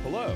below.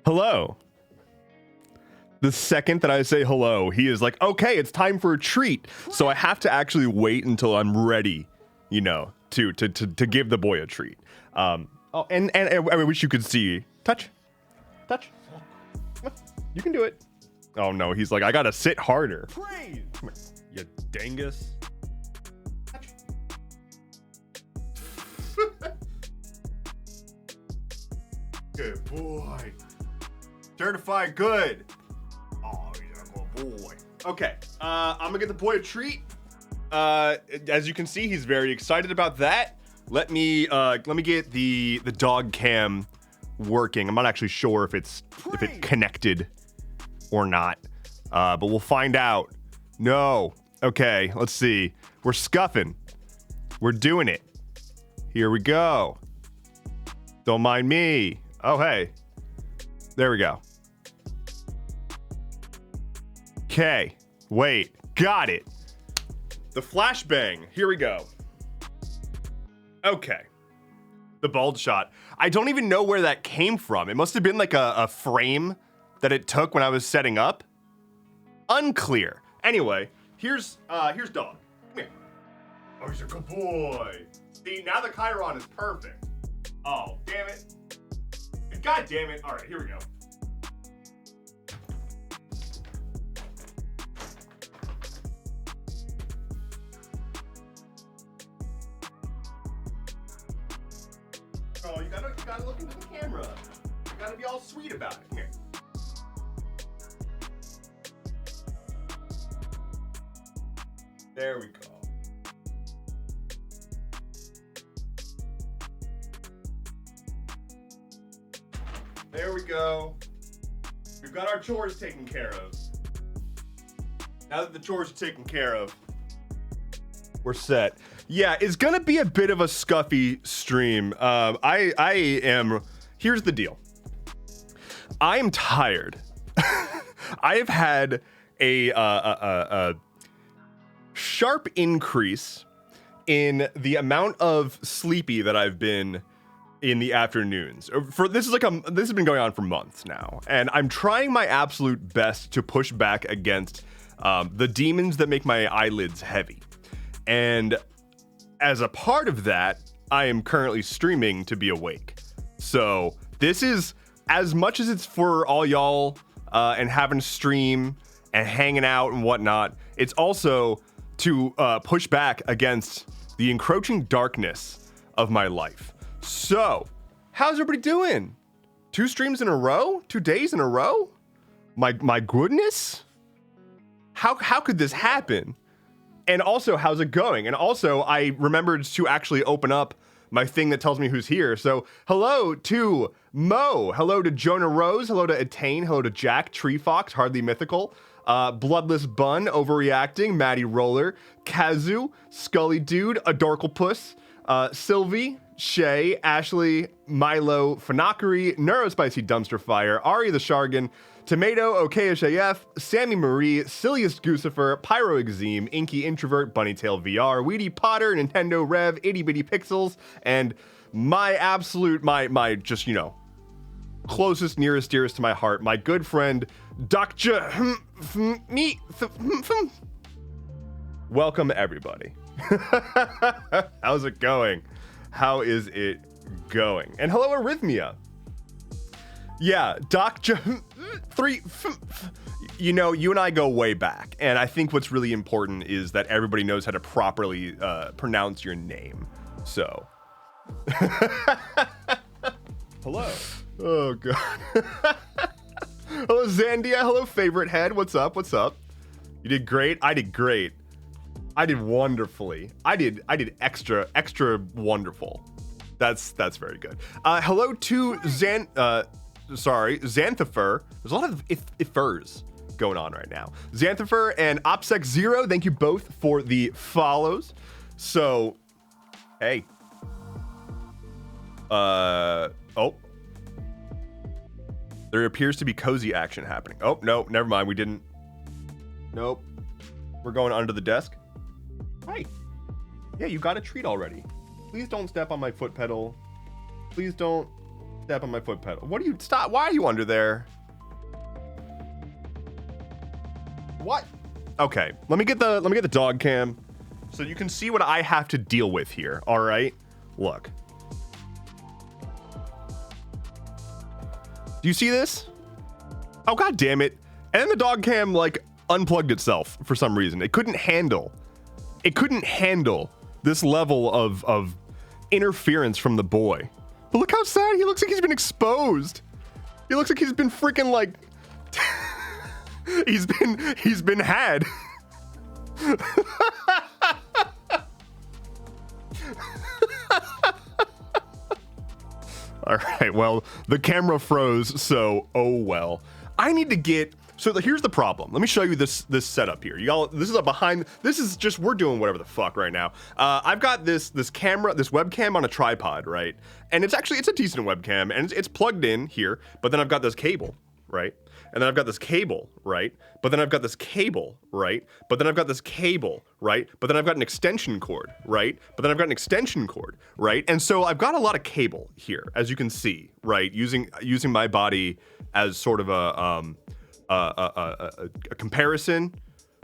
Hello. The second that I say hello, he is like, okay, it's time for a treat. So I have to actually wait until I'm ready, you know, to give the boy a treat. Oh, and I wish you could see. Touch. You can do it. Oh no, he's like, I gotta sit harder. Praise. Come here, you dangus. Touch. Good boy. Certified good. Oh, you're a good boy. Okay, I'm gonna get the boy a treat. As you can see, he's very excited about that. Let me get the dog cam working. I'm not actually sure if it connected or not, but we'll find out. No. Okay, let's see. We're scuffing. We're doing it. Here we go. Don't mind me. Oh, hey. There we go. Okay. Wait. Got it. The flashbang. Here we go. Okay. The bald shot. I don't even know where that came from. It must have been like a frame that it took when I was setting up. Unclear. Anyway, here's dog. Come here. Oh, he's a good boy. See, now the Chiron is perfect. Oh, damn it. God damn it. All right, here we go. Oh, you gotta look into the camera. You gotta be all sweet about it. Here. There we go. There we go. We've got our chores taken care of. Now that the chores are taken care of, we're set. Yeah, it's gonna be a bit of a scuffy stream. I am. Here's the deal. I am tired. I have had a sharp increase in the amount of sleepy that I've been in the afternoons. This has been going on for months now, and I'm trying my absolute best to push back against the demons that make my eyelids heavy. And as a part of that, I am currently streaming to be awake. So this is, as much as it's for all y'all and having to stream and hanging out and whatnot, it's also to push back against the encroaching darkness of my life. So, how's everybody doing? 2 streams in a row? 2 days in a row? My goodness? How could this happen? And also, how's it going? And also, I remembered to actually open up my thing that tells me who's here. So, hello to Mo. Hello to Jonah Rose. Hello to Attain. Hello to Jack, Tree Fox, Hardly Mythical, Bloodless Bun, Overreacting, Maddie Roller, Kazu, Scully Dude, Adorklepus, Sylvie, Shay, Ashley, Milo, Fanakari, Neurospicy Dumpster Fire, Ari the Shargan, Tomato, OKSAF, Sammy Marie, Silliest Goosifer, Pyro Exeme, Inky Introvert, Bunnytail VR, Weedy Potter, Nintendo Rev, Itty Bitty Pixels, and my absolute, my just, you know, closest, nearest, dearest to my heart, my good friend, Dr. Welcome, everybody. How's it going? How is it going? And hello, Arrhythmia. Yeah, Dr. 3. You know, you and I go way back, and I think what's really important is that everybody knows how to properly pronounce your name. So, hello. Oh god. Hello, Zandia. Hello, favorite head. What's up? What's up? You did great. I did great. I did wonderfully. I did extra wonderful. That's very good. Hello to Xanthifer. There's a lot of ifers going on right now. Xanthifer and Opsec Zero, thank you both for the follows. So, hey. Oh. There appears to be cozy action happening. Oh, no, never mind. We didn't. Nope. We're going under the desk. Hi. Yeah, you got a treat already. Please don't step on my foot pedal. Please don't Step on my foot pedal. What do you stop? Why are you under there? What? Okay, let me get the dog cam so you can see what I have to deal with here. All right, look. Do you see this? Oh, god damn it. And then the dog cam like unplugged itself for some reason. It couldn't handle this level of interference from the boy. But look how sad he looks. Like he's been exposed. He looks like he's been freaking like he's been had. All right, well, the camera froze, so oh well. I need to get, so here's the problem. Let me show you this setup here. Y'all, this is a behind, this is just, we're doing whatever the fuck right now. I've got this camera, this webcam on a tripod, right? And it's a decent webcam, and it's plugged in here, but then I've got this cable, right? And then I've got this cable, right? But then I've got this cable, right? But then I've got this cable, right? But then I've got an extension cord, right? But then I've got an extension cord, right? And so I've got a lot of cable here, as you can see, right? Using my body as sort of a comparison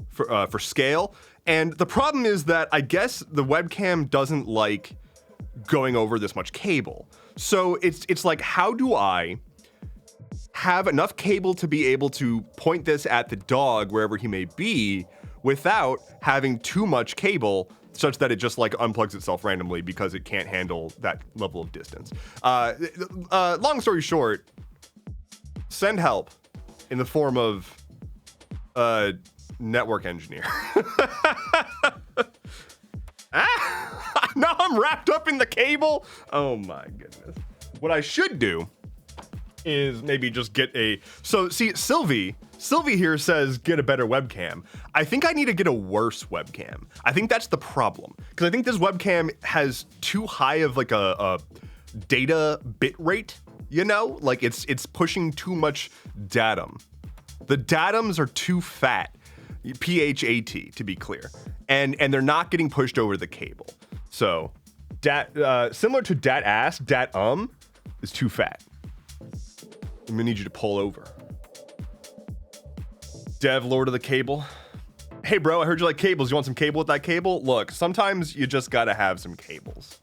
for scale. And the problem is that I guess the webcam doesn't like going over this much cable. So it's like, how do I have enough cable to be able to point this at the dog wherever he may be without having too much cable such that it just like unplugs itself randomly because it can't handle that level of distance. Long story short, send help in the form of a network engineer. Now I'm wrapped up in the cable. Oh my goodness. What I should do is maybe just get so see, Sylvie here says get a better webcam. I think I need to get a worse webcam. I think that's the problem, because I think this webcam has too high of like a data bit rate, you know? Like it's pushing too much datum. The datums are too fat, PHAT to be clear, and they're not getting pushed over the cable. So similar to dat is too fat. I'm gonna need you to pull over. Dev, Lord of the Cable. Hey bro, I heard you like cables. You want some cable with that cable? Look, sometimes you just gotta have some cables.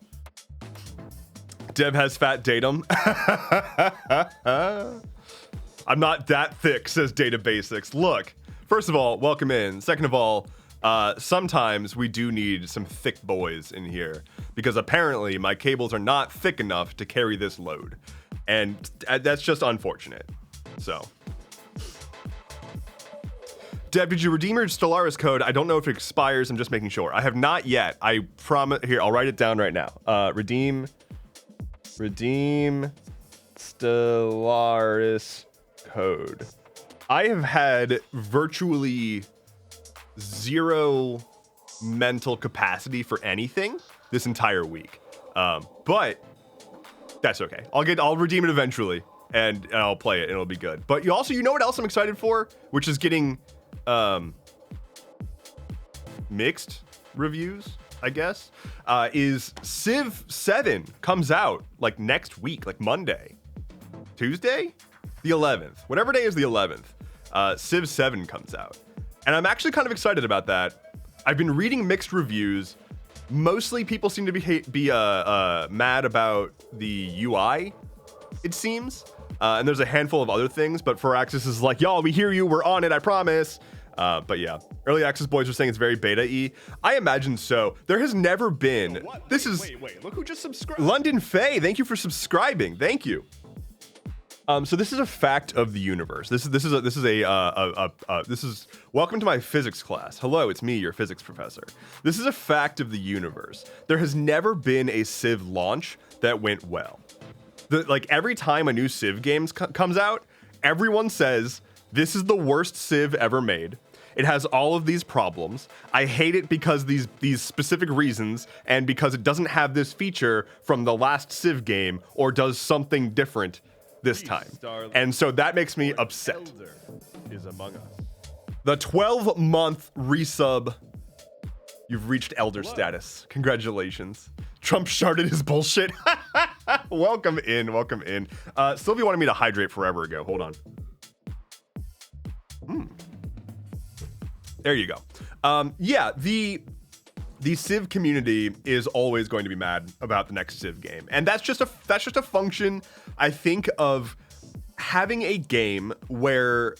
Dev has fat datum. I'm not that thick, says Data Basics. Look, first of all, welcome in. Second of all, sometimes we do need some thick boys in here, because apparently my cables are not thick enough to carry this load. And that's just unfortunate. So, Deb, did you redeem your Stellaris code? I don't know if it expires. I'm just making sure. I have not yet. I promise. Here, I'll write it down right now. Redeem Stellaris code. I have had virtually zero mental capacity for anything this entire week, but that's okay. I'll redeem it eventually, and I'll play it, and it'll be good. But you know what else I'm excited for, which is getting mixed reviews, I guess, is Civ 7 comes out like next week, like Monday, Tuesday, the 11th, whatever day is the 11th. Civ 7 comes out, and I'm actually kind of excited about that. I've been reading mixed reviews. Mostly people seem to be mad about the UI, it seems. And there's a handful of other things, but Firaxis is like, y'all, we hear you, we're on it, I promise. But yeah, early access boys are saying it's very beta-y. I imagine so. There has never been. This is. Wait, look who just subscribed. London Faye, thank you for subscribing. Thank you. So this is a fact of the universe. This is welcome to my physics class. Hello, it's me, your physics professor. This is a fact of the universe. There has never been a Civ launch that went well. Like every time a new Civ game comes out, everyone says this is the worst Civ ever made. It has all of these problems. I hate it because these specific reasons, and because it doesn't have this feature from the last Civ game, or does something different this time. And so that makes me upset. Elder is among us. The 12-month resub. You've reached elder status. Congratulations. Trump sharded his bullshit. Welcome in, welcome in. Sylvia wanted me to hydrate forever ago. Hold on. There you go. Yeah, the Civ community is always going to be mad about the next Civ game, and that's just a function, I think, of having a game where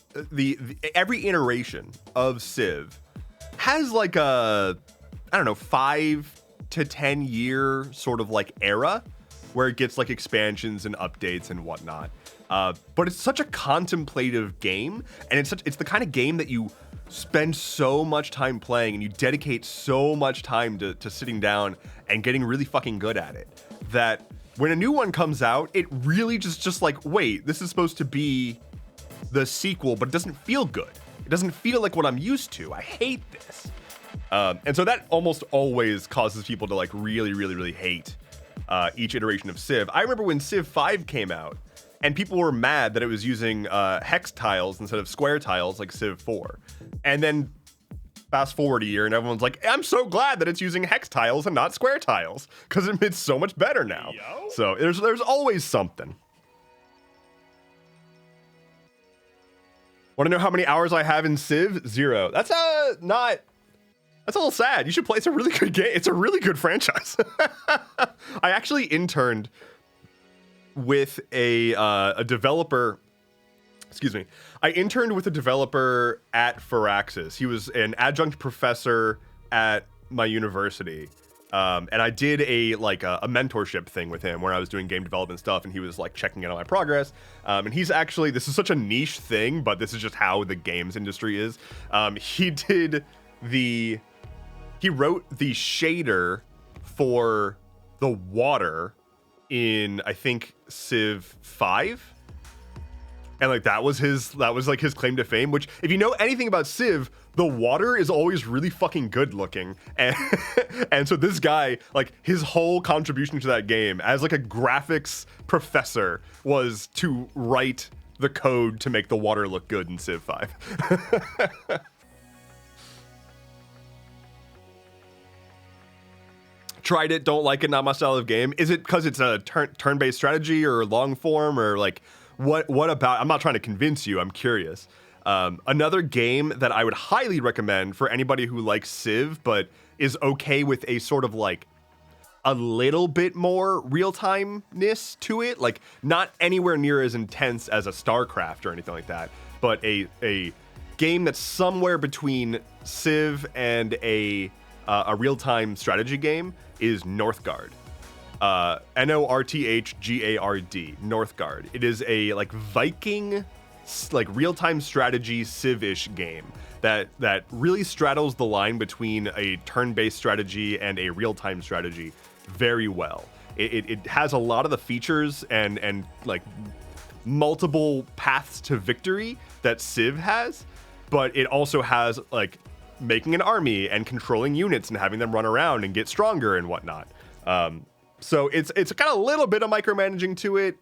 every iteration of Civ has like a, I don't know, 5 to 10 year sort of like era where it gets like expansions and updates and whatnot. But it's such a contemplative game, and it's the kind of game that you spend so much time playing and you dedicate so much time to sitting down and getting really fucking good at it, that when a new one comes out, it really just like, wait, this is supposed to be the sequel, but it doesn't feel good. It doesn't feel like what I'm used to. I hate this. And so that almost always causes people to like really hate each iteration of Civ. I remember when Civ 5 came out, and people were mad that it was using hex tiles instead of square tiles like Civ 4. And then fast forward a year, and everyone's like, I'm so glad that it's using hex tiles and not square tiles, because it's so much better now. Yo. So there's always something. Want to know how many hours I have in Civ? 0. That's not... That's a little sad. You should play. It's a really good game. It's a really good franchise. I actually interned with a developer. Excuse me. I interned with a developer at Firaxis. He was an adjunct professor at my university. And I did a mentorship thing with him where I was doing game development stuff, and he was like checking in on my progress. And he's actually, this is such a niche thing, but this is just how the games industry is. He wrote the shader for the water in, I think, Civ 5. And like that was like his claim to fame, which if you know anything about Civ, the water is always really fucking good looking. And and so this guy, like his whole contribution to that game as like a graphics professor was to write the code to make the water look good in Civ 5. Tried it, don't like it, not my style of game. Is it because it's a turn-based strategy or long form, or like what about? I'm not trying to convince you, I'm curious. Another game that I would highly recommend for anybody who likes Civ but is okay with a sort of like a little bit more real-time-ness to it, like not anywhere near as intense as a StarCraft or anything like that, but a game that's somewhere between Civ and a real-time strategy game is Northgard. Northgard. Northgard. It is a like Viking, like real-time strategy Civ-ish game that really straddles the line between a turn-based strategy and a real-time strategy very well. It has a lot of the features and like multiple paths to victory that Civ has, but it also has like making an army and controlling units and having them run around and get stronger and whatnot. So it's got a little bit of micromanaging to it,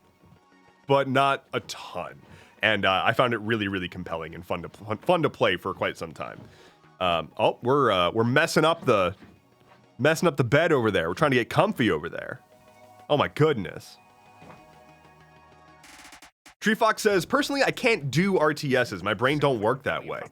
but not a ton. And I found it really compelling and fun to play for quite some time. Oh, we're messing up the bed over there. We're trying to get comfy over there. Oh my goodness. Tree Fox says, personally, I can't do RTSs. My brain don't work that way.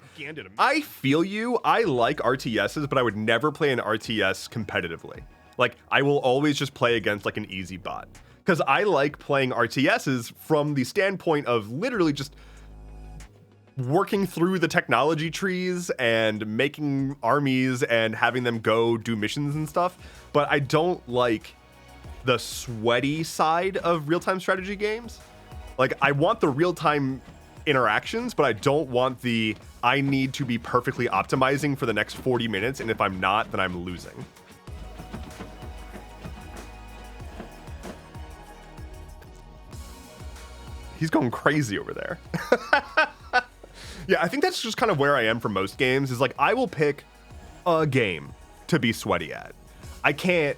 I feel you. I like RTSs, but I would never play an RTS competitively. Like, I will always just play against like an easy bot. Because I like playing RTSs from the standpoint of literally just working through the technology trees and making armies and having them go do missions and stuff. But I don't like the sweaty side of real-time strategy games. Like, I want the real-time interactions, but I don't want the, I need to be perfectly optimizing for the next 40 minutes, and if I'm not, then I'm losing. He's going crazy over there. Yeah, I think that's just kind of where I am for most games, is like, I will pick a game to be sweaty at. I can't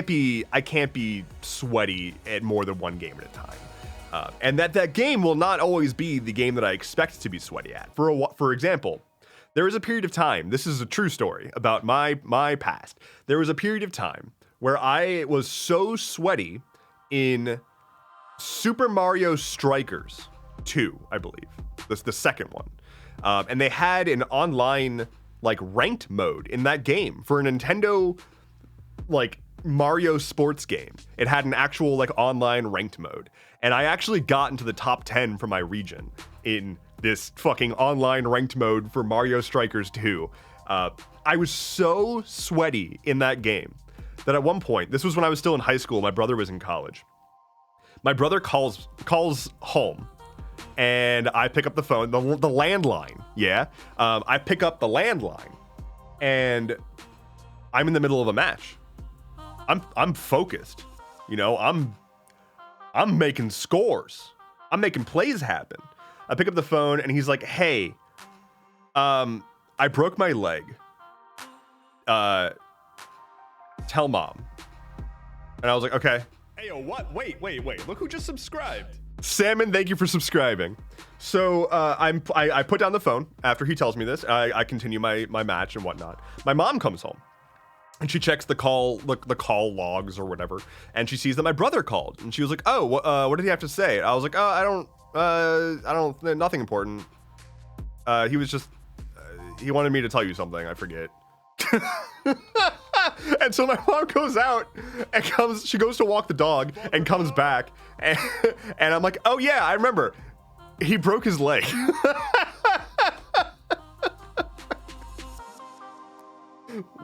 be sweaty at more than one game at a time. And that game will not always be the game that I expect to be sweaty at. For example, there was a period of time, this is a true story about my past. There was a period of time where I was so sweaty in Super Mario Strikers 2, I believe. That's the second one. And they had an online like ranked mode in that game for a Nintendo like Mario sports game. It had an actual like online ranked mode. And I actually got into the top 10 for my region in this fucking online ranked mode for Mario Strikers 2. I was so sweaty in that game that at one point, this was when I was still in high school, my brother was in college. My brother calls home, and I pick up the phone, the landline, yeah? I pick up the landline, and I'm in the middle of a match. I'm focused, you know, I'm making scores. I'm making plays happen. I pick up the phone, and he's like, hey, I broke my leg. Tell mom. And I was like, okay. Hey, yo, what? Wait. Look who just subscribed. Salmon, thank you for subscribing. So I put down the phone after he tells me this. I continue my match and whatnot. My mom comes home and she checks the call logs or whatever, and she sees that my brother called, and she was like, oh, what did he have to say? I was like, oh, I don't, nothing important. He was just, he wanted me to tell you something. I forget. And so my mom goes out and she goes to walk the dog and comes back, and I'm like, oh yeah, I remember. He broke his leg.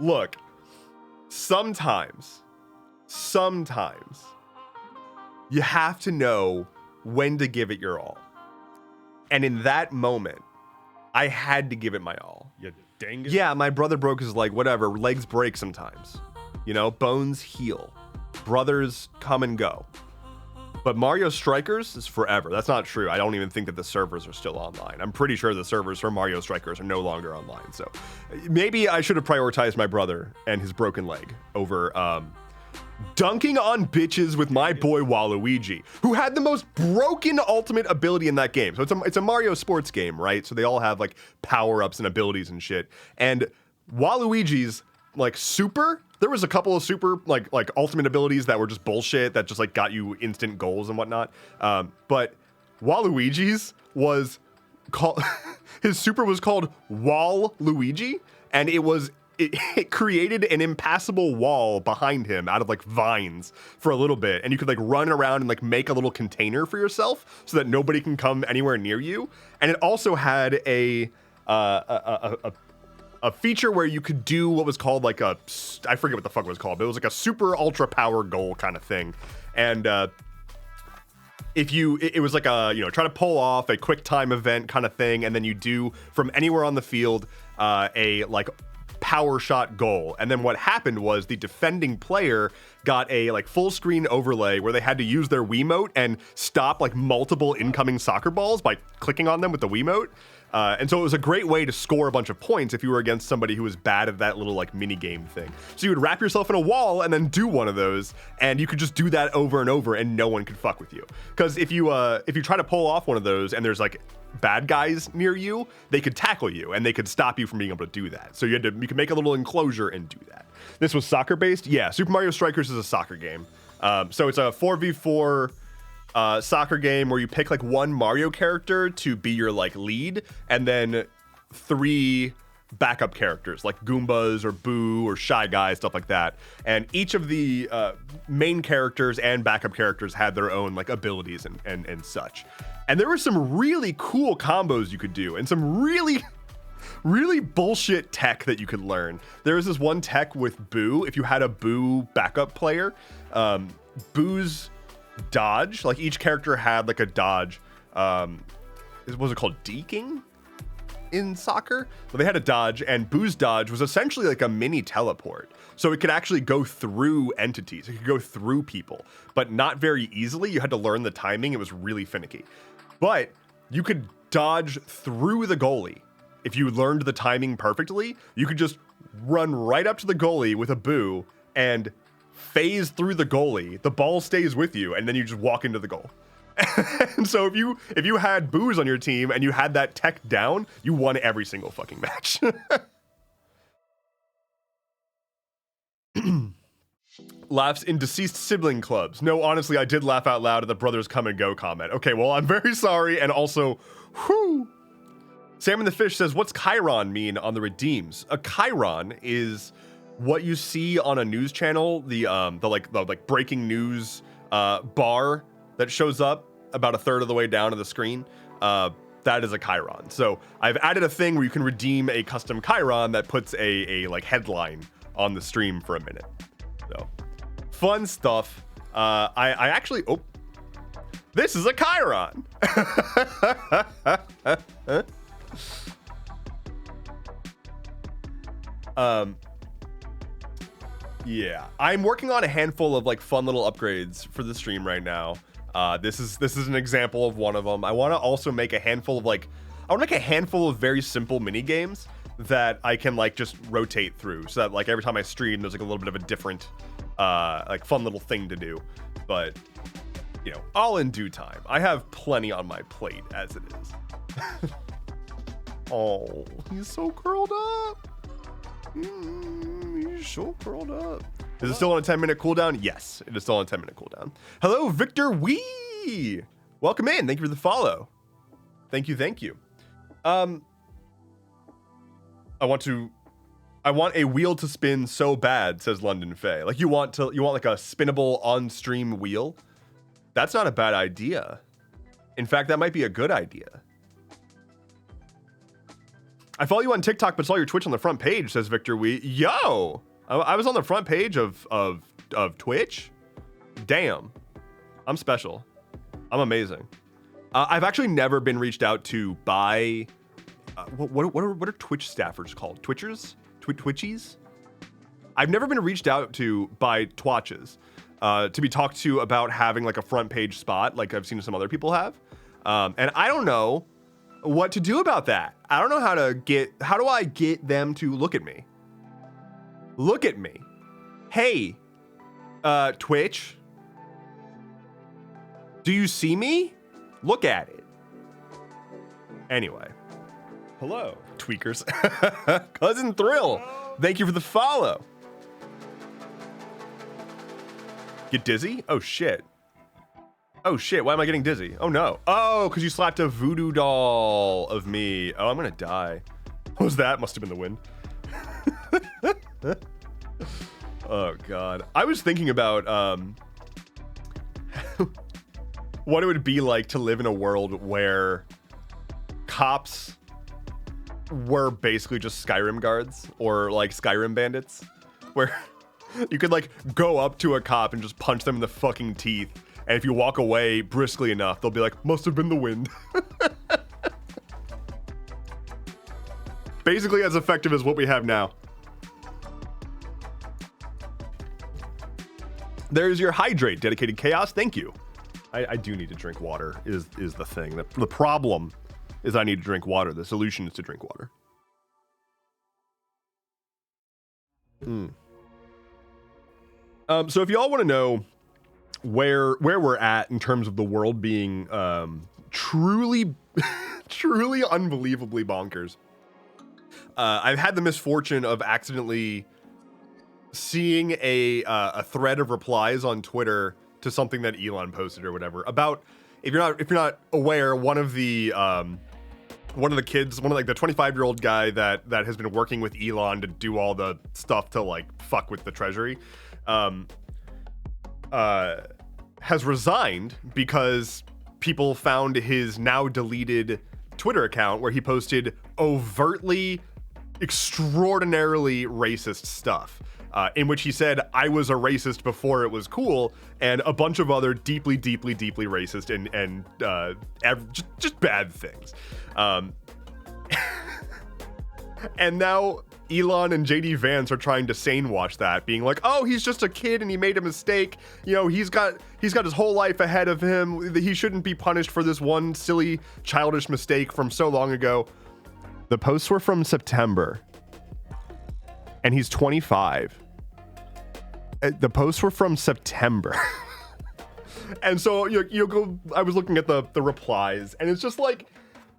Look, sometimes you have to know when to give it your all. And in that moment, I had to give it my all. You dang it. Yeah, my brother broke his leg, whatever. Legs break sometimes. You know, bones heal. Brothers come and go. But Mario Strikers is forever. That's not true. I don't even think that the servers are still online. I'm pretty sure the servers for Mario Strikers are no longer online. So maybe I should have prioritized my brother and his broken leg over dunking on bitches with my boy Waluigi, who had the most broken ultimate ability in that game. So it's a Mario sports game, right? So they all have like power-ups and abilities and shit. And Waluigi's like super, there was a couple of super like ultimate abilities that were just bullshit that just like got you instant goals and whatnot. But Waluigi's was called his super was called Waluigi, and it created an impassable wall behind him out of like vines for a little bit, and you could like run around and like make a little container for yourself so that nobody can come anywhere near you. And it also had a feature where you could do what was called like I forget what the fuck it was called, but it was like a super ultra power goal kind of thing. And it was like a, you know, try to pull off a quick time event kind of thing, and then you do from anywhere on the field a like power shot goal. And then what happened was the defending player got a like full screen overlay where they had to use their Wiimote and stop like multiple incoming soccer balls by clicking on them with the Wiimote. And so it was a great way to score a bunch of points if you were against somebody who was bad at that little like mini game thing. So you would wrap yourself in a wall and then do one of those, and you could just do that over and over, and no one could fuck with you. Because if you try to pull off one of those and there's like bad guys near you, they could tackle you and they could stop you from being able to do that. So you could make a little enclosure and do that. This was soccer based. Yeah, Super Mario Strikers is a soccer game. So it's a 4v4 soccer game where you pick like one Mario character to be your like lead, and then 3 backup characters like Goombas or Boo or Shy Guy, stuff like that. And each of the main characters and backup characters had their own like abilities and such. And there were some really cool combos you could do, and some really bullshit tech that you could learn. There was this one tech with Boo. If you had a Boo backup player, Boo's dodge, like each character had like a dodge. Was it called deking in soccer? So they had a dodge, and Boo's dodge was essentially like a mini teleport. So it could actually go through entities. It could go through people, but not very easily. You had to learn the timing. It was really finicky. But you could dodge through the goalie. If you learned the timing perfectly, you could just run right up to the goalie with a Boo and phase through the goalie. The ball stays with you, and then you just walk into the goal. And so if you had Boos on your team and you had that tech down, you won every single fucking match. Laughs in deceased sibling clubs. No, honestly, I did laugh out loud at the brothers come and go comment. Okay, well, I'm very sorry, and also, whew. Salmon the Fish says, what's Chiron mean on the redeems? A Chiron is what you see on a news channel, the breaking news bar that shows up about a third of the way down to the screen. That is a Chiron. So I've added a thing where you can redeem a custom Chiron that puts a like headline on the stream for a minute. So fun stuff. I actually, oh, this is a Chiron. Yeah, I'm working on a handful of like fun little upgrades for the stream right now. This is an example of one of them. I want to also make a handful of very simple mini games that I can like just rotate through, so that like every time I stream, there's like a little bit of a different, like fun little thing to do. But you know, all in due time. I have plenty on my plate as it is. Oh, he's so curled up. He's so curled up. Is it still on a 10-minute cooldown? Yes, it is still on a 10-minute cooldown. Hello, Victor Wee. Welcome in. Thank you for the follow. Thank you. I want a wheel to spin so bad, says London Faye. Like you want like a spinnable on-stream wheel? That's not a bad idea. In fact, that might be a good idea. I follow you on TikTok, but saw your Twitch on the front page, says Victor Wee. Yo, I was on the front page of Twitch. Damn, I'm special. I'm amazing. I've actually never been reached out to by what are Twitch staffers called? Twitchers? Twitchies? I've never been reached out to by Twatches to be talked to about having like a front page spot like I've seen some other people have. And I don't know what to do about that. I don't know how do I get them to look at me? Look at me. Hey, Twitch. Do you see me? Look at it. Anyway. Hello, tweakers. Cousin Thrill, thank you for the follow. Get dizzy? Oh shit. Oh shit, why am I getting dizzy? Oh no. Oh, because you slapped a voodoo doll of me. Oh, I'm gonna die. What was that? Must have been the wind. Oh god. I was thinking about what it would be like to live in a world where cops were basically just Skyrim guards or like Skyrim bandits, where you could like go up to a cop and just punch them in the fucking teeth. And if you walk away briskly enough, they'll be like, must have been the wind. Basically as effective as what we have now. There's your hydrate, dedicated chaos. Thank you. I do need to drink water is the thing. The problem is I need to drink water. The solution is to drink water. So if you all want to know where we're at in terms of the world being truly unbelievably bonkers, I've had the misfortune of accidentally seeing a thread of replies on Twitter to something that Elon posted or whatever about, if you're not aware, one of the kids, like the 25-year-old guy that has been working with Elon to do all the stuff to like fuck with the treasury, has resigned because people found his now deleted Twitter account where he posted overtly, extraordinarily racist stuff. In which he said, I was a racist before it was cool, and a bunch of other deeply, deeply, deeply racist and just bad things. And now Elon and JD Vance are trying to sane wash that, being like, oh, he's just a kid and he made a mistake. You know, he's got his whole life ahead of him. He shouldn't be punished for this one silly, childish mistake from so long ago. The posts were from September. And he's 25. The posts were from September. And so you go, I was looking at the replies, and it's just like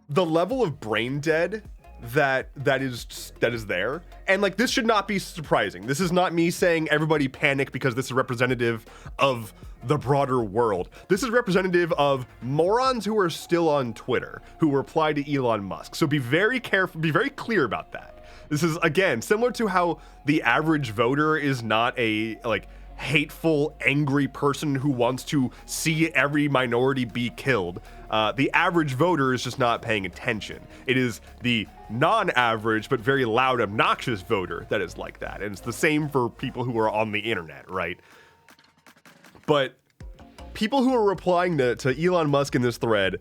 the level of brain dead that is there. And like, this should not be surprising. This is not me saying everybody panic because this is representative of the broader world. This is representative of morons who are still on Twitter, who reply to Elon Musk. So be very careful, be very clear about that. This is, again, similar to how the average voter is not a like hateful, angry person who wants to see every minority be killed. The average voter is just not paying attention. It is the non-average but very loud, obnoxious voter that is like that. And it's the same for people who are on the internet, right? But people who are replying to Elon Musk in this thread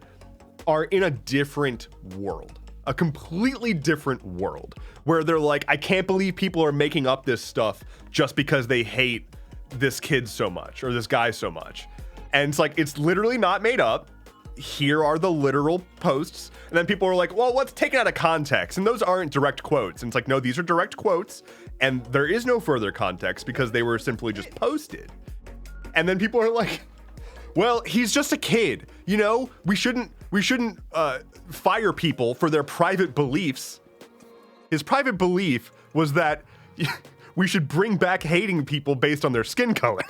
are in a different world. A completely different world where they're like, I can't believe people are making up this stuff just because they hate this kid so much or this guy so much. And it's like, it's literally not made up. Here are the literal posts. And then people are like, well, what's taken out of context? And those aren't direct quotes. And it's like, no, these are direct quotes. And there is no further context because they were simply just posted. And then people are like, well, he's just a kid. You know, we shouldn't fire people for their private beliefs. His private belief was that we should bring back hating people based on their skin color.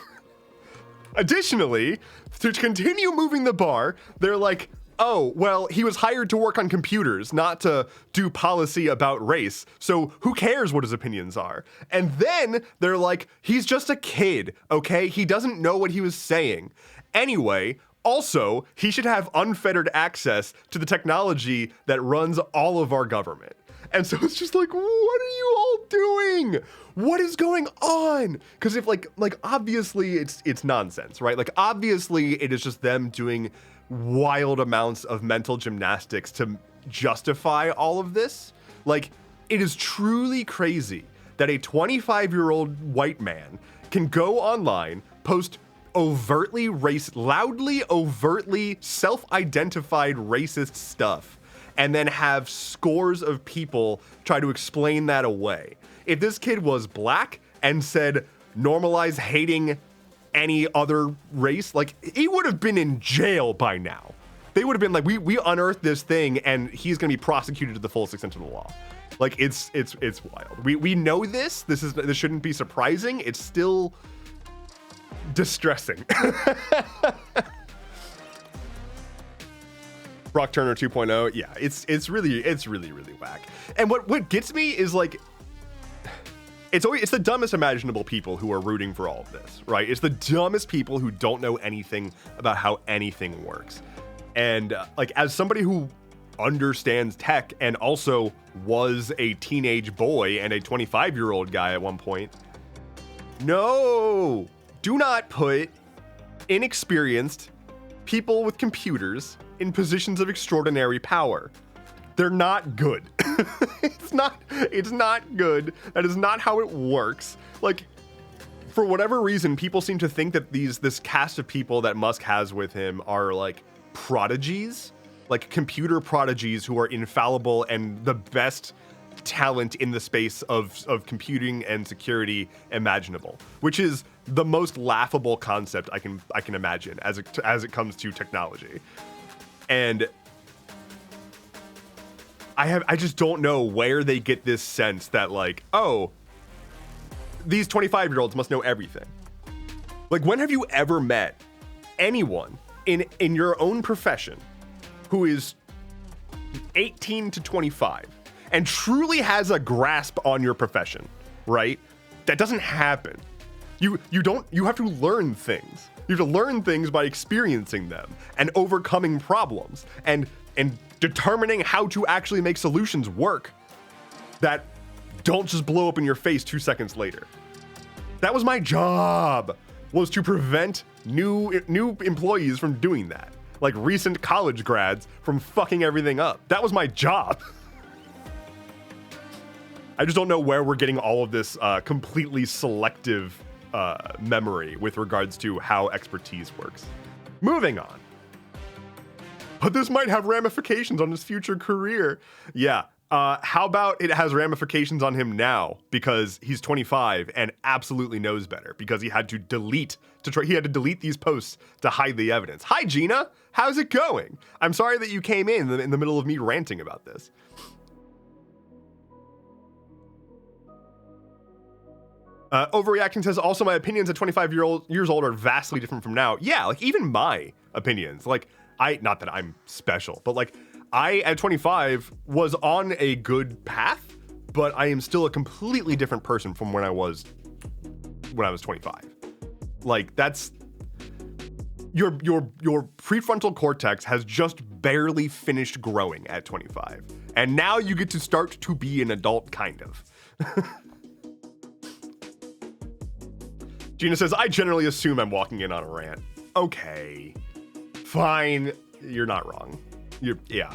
Additionally, to continue moving the bar, they're like, oh, well, he was hired to work on computers, not to do policy about race. So who cares what his opinions are? And then they're like, he's just a kid, okay? He doesn't know what he was saying. Anyway, also, he should have unfettered access to the technology that runs all of our government. And so it's just like, what are you all doing? What is going on? Because if like obviously it's nonsense, right? Like obviously it is just them doing wild amounts of mental gymnastics to justify all of this. Like, it is truly crazy that a 25-year-old white man can go online, post loudly, overtly self-identified racist stuff, and then have scores of people try to explain that away. If this kid was black and said, normalize hating any other race, like, he would have been in jail by now. They would have been like, we unearthed this thing and he's gonna be prosecuted to the fullest extent of the law. Like, it's wild. We know this shouldn't be surprising. It's still distressing. Brock Turner 2.0, yeah, it's really whack. And what gets me is like, it's the dumbest imaginable people who are rooting for all of this, right? It's the dumbest people who don't know anything about how anything works. And like, as somebody who understands tech and also was a teenage boy and a 25-year-old guy at one point, no, do not put inexperienced people with computers in positions of extraordinary power. They're not good. It's not good. That is not how it works. Like, for whatever reason, people seem to think that this cast of people that Musk has with him are like prodigies, like computer prodigies who are infallible and the best talent in the space of computing and security imaginable, which is the most laughable concept I can imagine as it comes to technology. And I just don't know where they get this sense that like, oh, these 25-year-olds must know everything. Like, when have you ever met anyone in your own profession who is 18 to 25 and truly has a grasp on your profession, right? That doesn't happen. You have to learn things. You have to learn things by experiencing them and overcoming problems and determining how to actually make solutions work that don't just blow up in your face 2 seconds later. That was my job, was to prevent new employees from doing that. Like recent college grads from fucking everything up. That was my job. I just don't know where we're getting all of this completely selective memory with regards to how expertise works. Moving on. But this might have ramifications on his future career. Yeah. How about it has ramifications on him now because he's 25 and absolutely knows better because he had to delete these posts to hide the evidence. Hi, Gina. How's it going? I'm sorry that you came in the middle of me ranting about this. Overreacting says, also my opinions at 25 years old are vastly different from now. Yeah, like even my opinions, like not that I'm special, but like I at 25 was on a good path, but I am still a completely different person from when I was 25. Like that's your prefrontal cortex has just barely finished growing at 25. And now you get to start to be an adult, kind of. Gina says, I generally assume I'm walking in on a rant. Okay. Fine. You're not wrong. Yeah.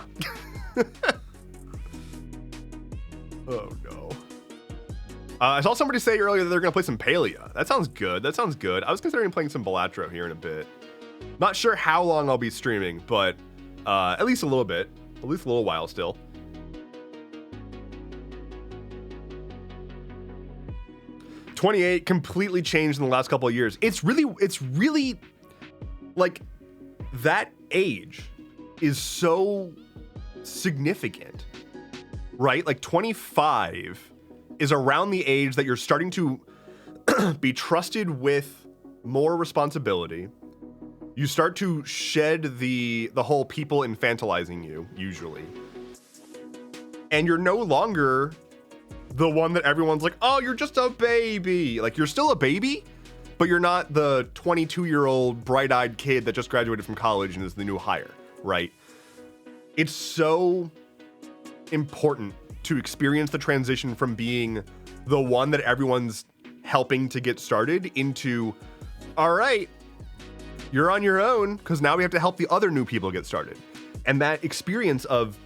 Oh, no. I saw somebody say earlier that they're going to play some Palia. That sounds good. I was considering playing some Balatro here in a bit. Not sure how long I'll be streaming, but at least a little bit. At least a little while still. '28 completely changed in the last couple of years. It's really like that age is so significant, right? Like 25 is around the age that you're starting to be trusted with more responsibility. You start to shed the whole people infantilizing you, usually. And you're no longer the one that everyone's like, oh, you're just a baby. Like, you're still a baby, but you're not the 22-year-old bright-eyed kid that just graduated from college and is the new hire, right? It's so important to experience the transition from being the one that everyone's helping to get started into, all right, you're on your own, because now we have to help the other new people get started. And that experience of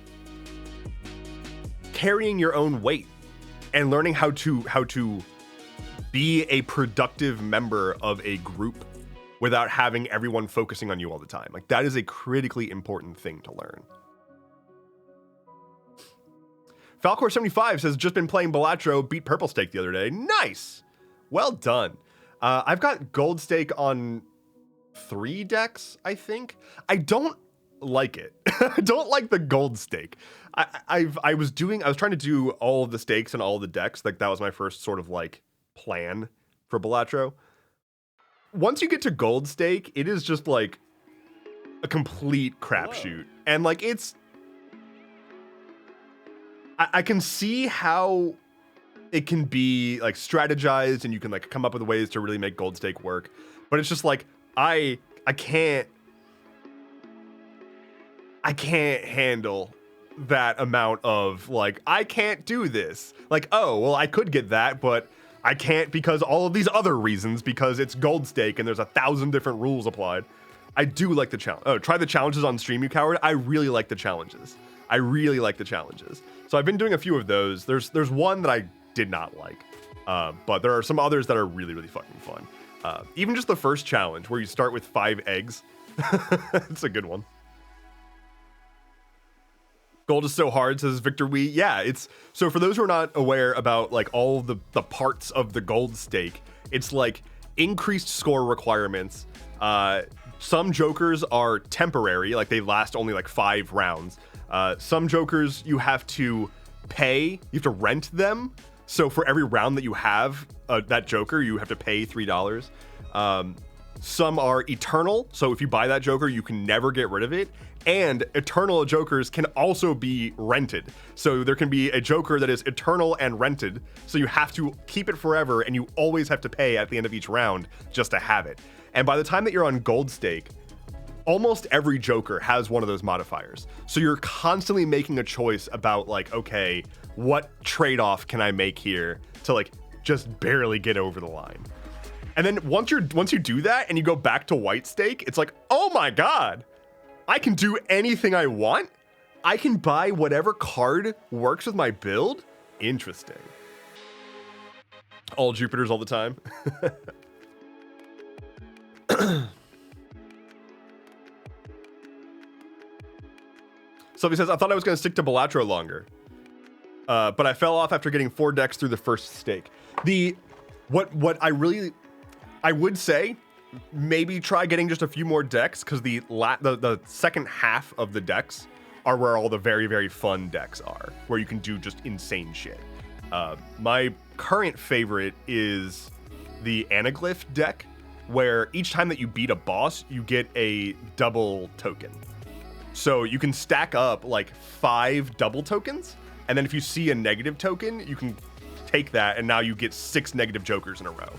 carrying your own weight and learning how to be a productive member of a group without having everyone focusing on you all the time. Like, that is a critically important thing to learn. Falcor75 says, just been playing Balatro, beat Purple Stake the other day. Nice! Well done. I've got Gold Stake on 3 decks, I think. I don't like it. I don't like the Gold Stake. I was trying to do all of the stakes and all of the decks. Like, that was my first sort of like plan for Balatro. Once you get to Gold Stake, it is just like a complete crapshoot. And like, I can see how it can be like strategized and you can like come up with ways to really make Gold Stake work. But it's just like, I can't handle that amount of like, I can't do this. Like, oh, well, I could get that, but I can't because all of these other reasons, because it's Gold Stake and there's 1,000 different rules applied. I do like the challenge. Oh, try the challenges on stream, you coward. I really like the challenges. So I've been doing a few of those. There's one that I did not like, but there are some others that are really, really fucking fun. Even just the first challenge where you start with 5 eggs. It's a good one. Gold is so hard, says Victor Wee. Yeah, it's so for those who are not aware about like all the parts of the Gold Stake, it's like increased score requirements. Some jokers are temporary, like they last only like 5 rounds. Some jokers you have to pay, you have to rent them. So for every round that you have that joker, you have to pay $3. Some are eternal, so if you buy that joker, you can never get rid of it. And eternal jokers can also be rented. So there can be a joker that is eternal and rented, so you have to keep it forever, and you always have to pay at the end of each round just to have it. And by the time that you're on Gold Stake, almost every joker has one of those modifiers. So you're constantly making a choice about like, okay, what trade-off can I make here to like just barely get over the line? And then once you do that and you go back to White Stake, it's like, oh my God, I can do anything I want. I can buy whatever card works with my build. Interesting. All Jupiters all the time. Sylvie says, I thought I was going to stick to Balatro longer, but I fell off after getting 4 decks through the first stake. What I would say, maybe try getting just a few more decks, because the second half of the decks are where all the very, very fun decks are, where you can do just insane shit. My current favorite is the Anaglyph deck, where each time that you beat a boss, you get a double token. So you can stack up like 5 double tokens, and then if you see a negative token, you can take that, and now you get 6 negative jokers in a row.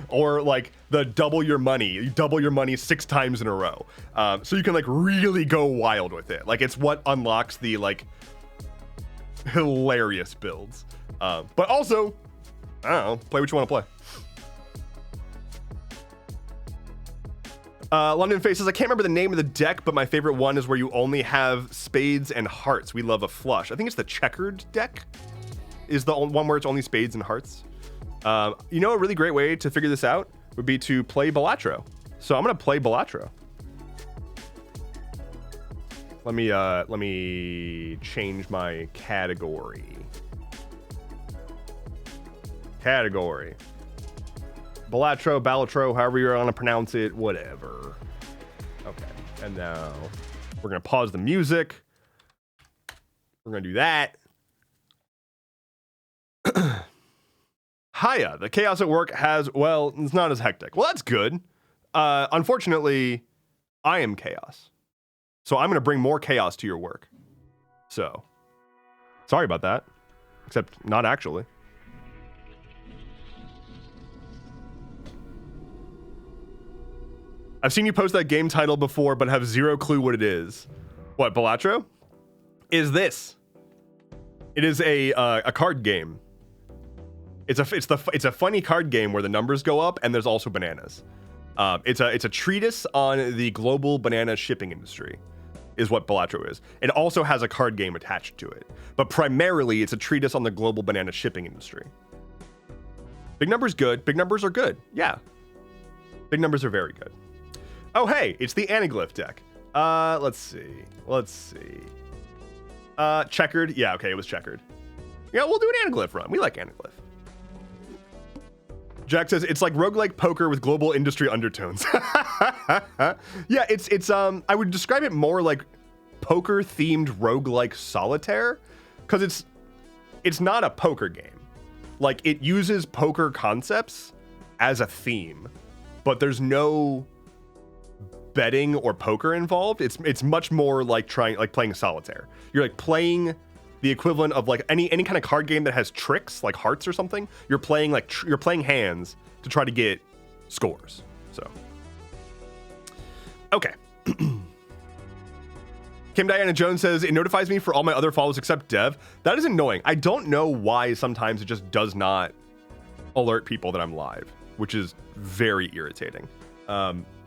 Or like the double your money. You double your money 6 times in a row. So you can like really go wild with it. Like it's what unlocks the like hilarious builds. But also, I don't know, play what you want to play. London Faces, I can't remember the name of the deck, but my favorite one is where you only have spades and hearts. We love a flush. I think it's the checkered deck is the one where it's only spades and hearts. You know, a really great way to figure this out would be to play Balatro. So I'm going to play Balatro. Let me change my category. Balatro, however you're gonna pronounce it, whatever. Okay, and now we're gonna pause the music. We're gonna do that. Hiya, the chaos at work has, well, it's not as hectic. Well, that's good. Unfortunately, I am chaos. So I'm gonna bring more chaos to your work. So, sorry about that. Except not actually. I've seen you post that game title before, but have zero clue what it is. What, Balatro? Is this? It is a card game. It's a funny card game where the numbers go up and there's also bananas. It's a treatise on the global banana shipping industry, is what Balatro is. It also has a card game attached to it, but primarily it's a treatise on the global banana shipping industry. Big numbers good. Big numbers are good. Yeah. Big numbers are very good. Oh, hey, it's the Anaglyph deck. Let's see. Checkered. Yeah, okay, it was checkered. Yeah, we'll do an Anaglyph run. We like Anaglyph. Jack says it's like roguelike poker with global industry undertones. Yeah, it's I would describe it more like poker themed roguelike solitaire, because it's not a poker game. Like, it uses poker concepts as a theme, but there's no betting or poker involved. It's much more like playing solitaire. You're like playing the equivalent of like any kind of card game that has tricks, like hearts or something. You're playing like you're playing hands to try to get scores. So okay. Kim Diana Jones says it notifies me for all my other follows except Dev. That is annoying. I don't know why sometimes it just does not alert people that I'm live, which is very irritating.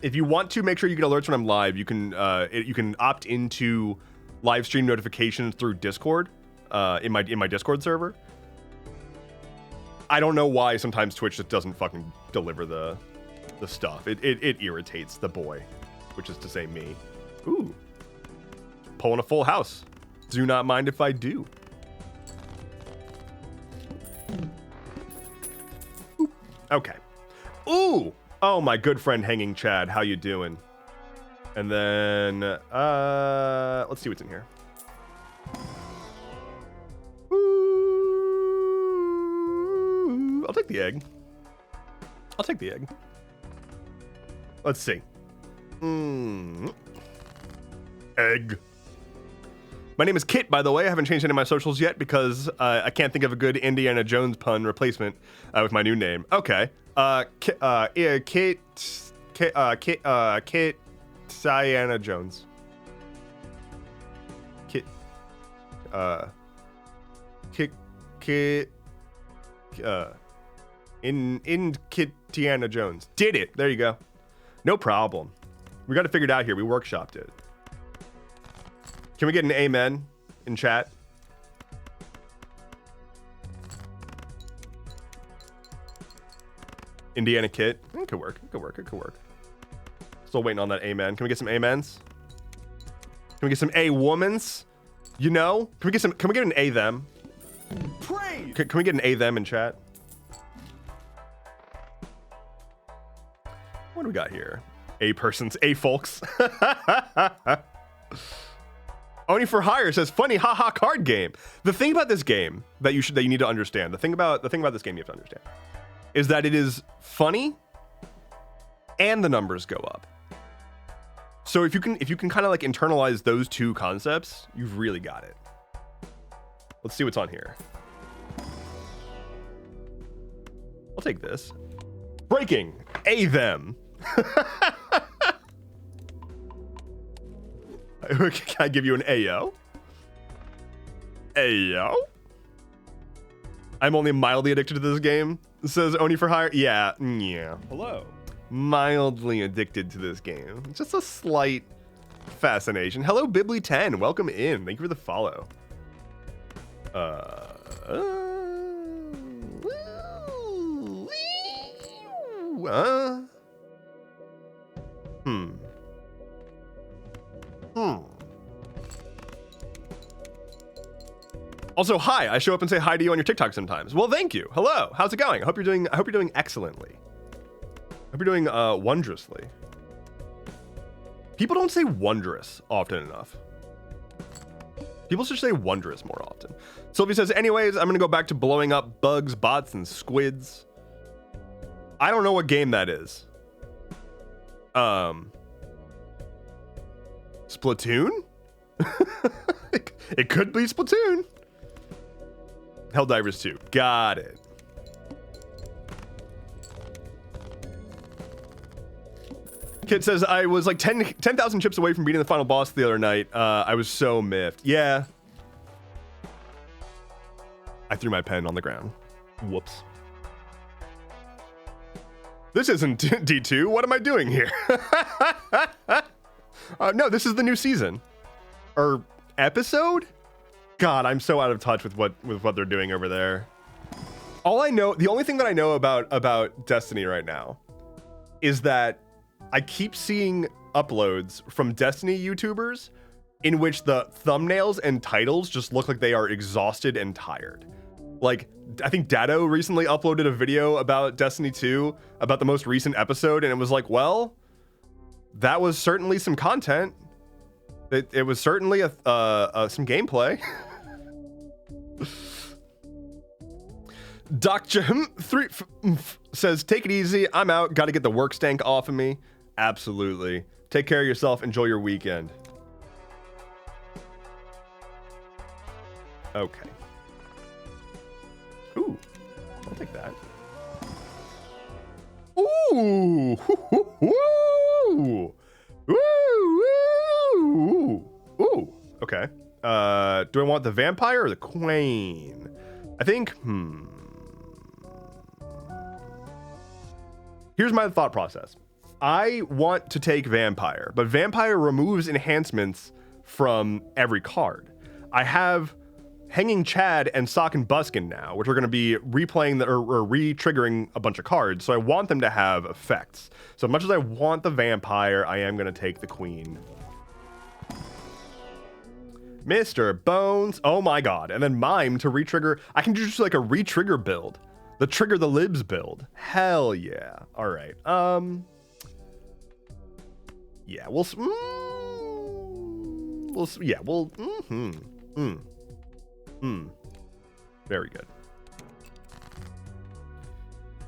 If you want to make sure you get alerts when I'm live, you can opt into live stream notifications through Discord, in my Discord server. I don't know why sometimes Twitch just doesn't fucking deliver the stuff. It irritates the boy, which is to say me. Ooh, pulling a full house. Do not mind if I do. Okay. Ooh. Oh, my good friend Hanging Chad, how you doing? And then, let's see what's in here. Ooh, I'll take the egg. Let's see. Egg. My name is Kit, by the way. I haven't changed any of my socials yet because I can't think of a good Indiana Jones pun replacement with my new name. Okay. Kit Diana Jones. Kit Tiana Jones. Did it. There you go. No problem. We got it figured out here. We workshopped it. Can we get an amen in chat? Indiana Kit. It could work. Still waiting on that amen. Can we get some amens? Can we get some a-womans? You know? Can we get an a-them? Praise! Can we get an a-them in chat? What do we got here? A-persons, A-folks. Only for Hire says, funny haha card game. The thing about this game that you need to understand, the thing about this game you have to understand is that it is funny and the numbers go up. So if you can kind of like internalize those two concepts, you've really got it. Let's see what's on here. I'll take this. Breaking. A them. Can I give you an Ayo? Ayo? I'm only mildly addicted to this game, says Oni for Hire. Yeah. Hello. Mildly addicted to this game. Just a slight fascination. Hello, Bibly10. Welcome in. Thank you for the follow. Also, hi. I show up and say hi to you on your TikTok sometimes. Well, thank you. Hello. How's it going? I hope you're doing excellently. I hope you're doing wondrously. People don't say wondrous often enough. People should say wondrous more often. Sylvie says, anyways, I'm gonna go back to blowing up bugs, bots, and squids. I don't know what game that is. Splatoon? It could be Splatoon. Helldivers 2. Got it. Kid says, I was like 10,000 chips away from beating the final boss the other night. I was so miffed. Yeah. I threw my pen on the ground. Whoops. This isn't D2. What am I doing here? No, this is the new season. Or episode? God, I'm so out of touch with what they're doing over there. The only thing that I know about Destiny right now is that I keep seeing uploads from Destiny YouTubers in which the thumbnails and titles just look like they are exhausted and tired. Like, I think Datto recently uploaded a video about Destiny 2, about the most recent episode, and it was like, well, that was certainly some content. It was certainly some gameplay. Dr. 3 says, take it easy. I'm out. Got to get the work stank off of me. Absolutely. Take care of yourself. Enjoy your weekend. Okay. Ooh. I'll take that. Ooh. Ooh. Ooh. Ooh. Okay. Do I want the vampire or the queen? I think, Here's my thought process. I want to take vampire, but vampire removes enhancements from every card. I have Hanging Chad and Sock and Buskin now, which are going to be replaying or re-triggering a bunch of cards, so I want them to have effects. So much as I want the vampire, I am going to take the queen. Mr. Bones, oh my god. And then Mime to re-trigger. I can do just like a re-trigger build. The Trigger the Libs build. Hell yeah. All right. Yeah, Very good.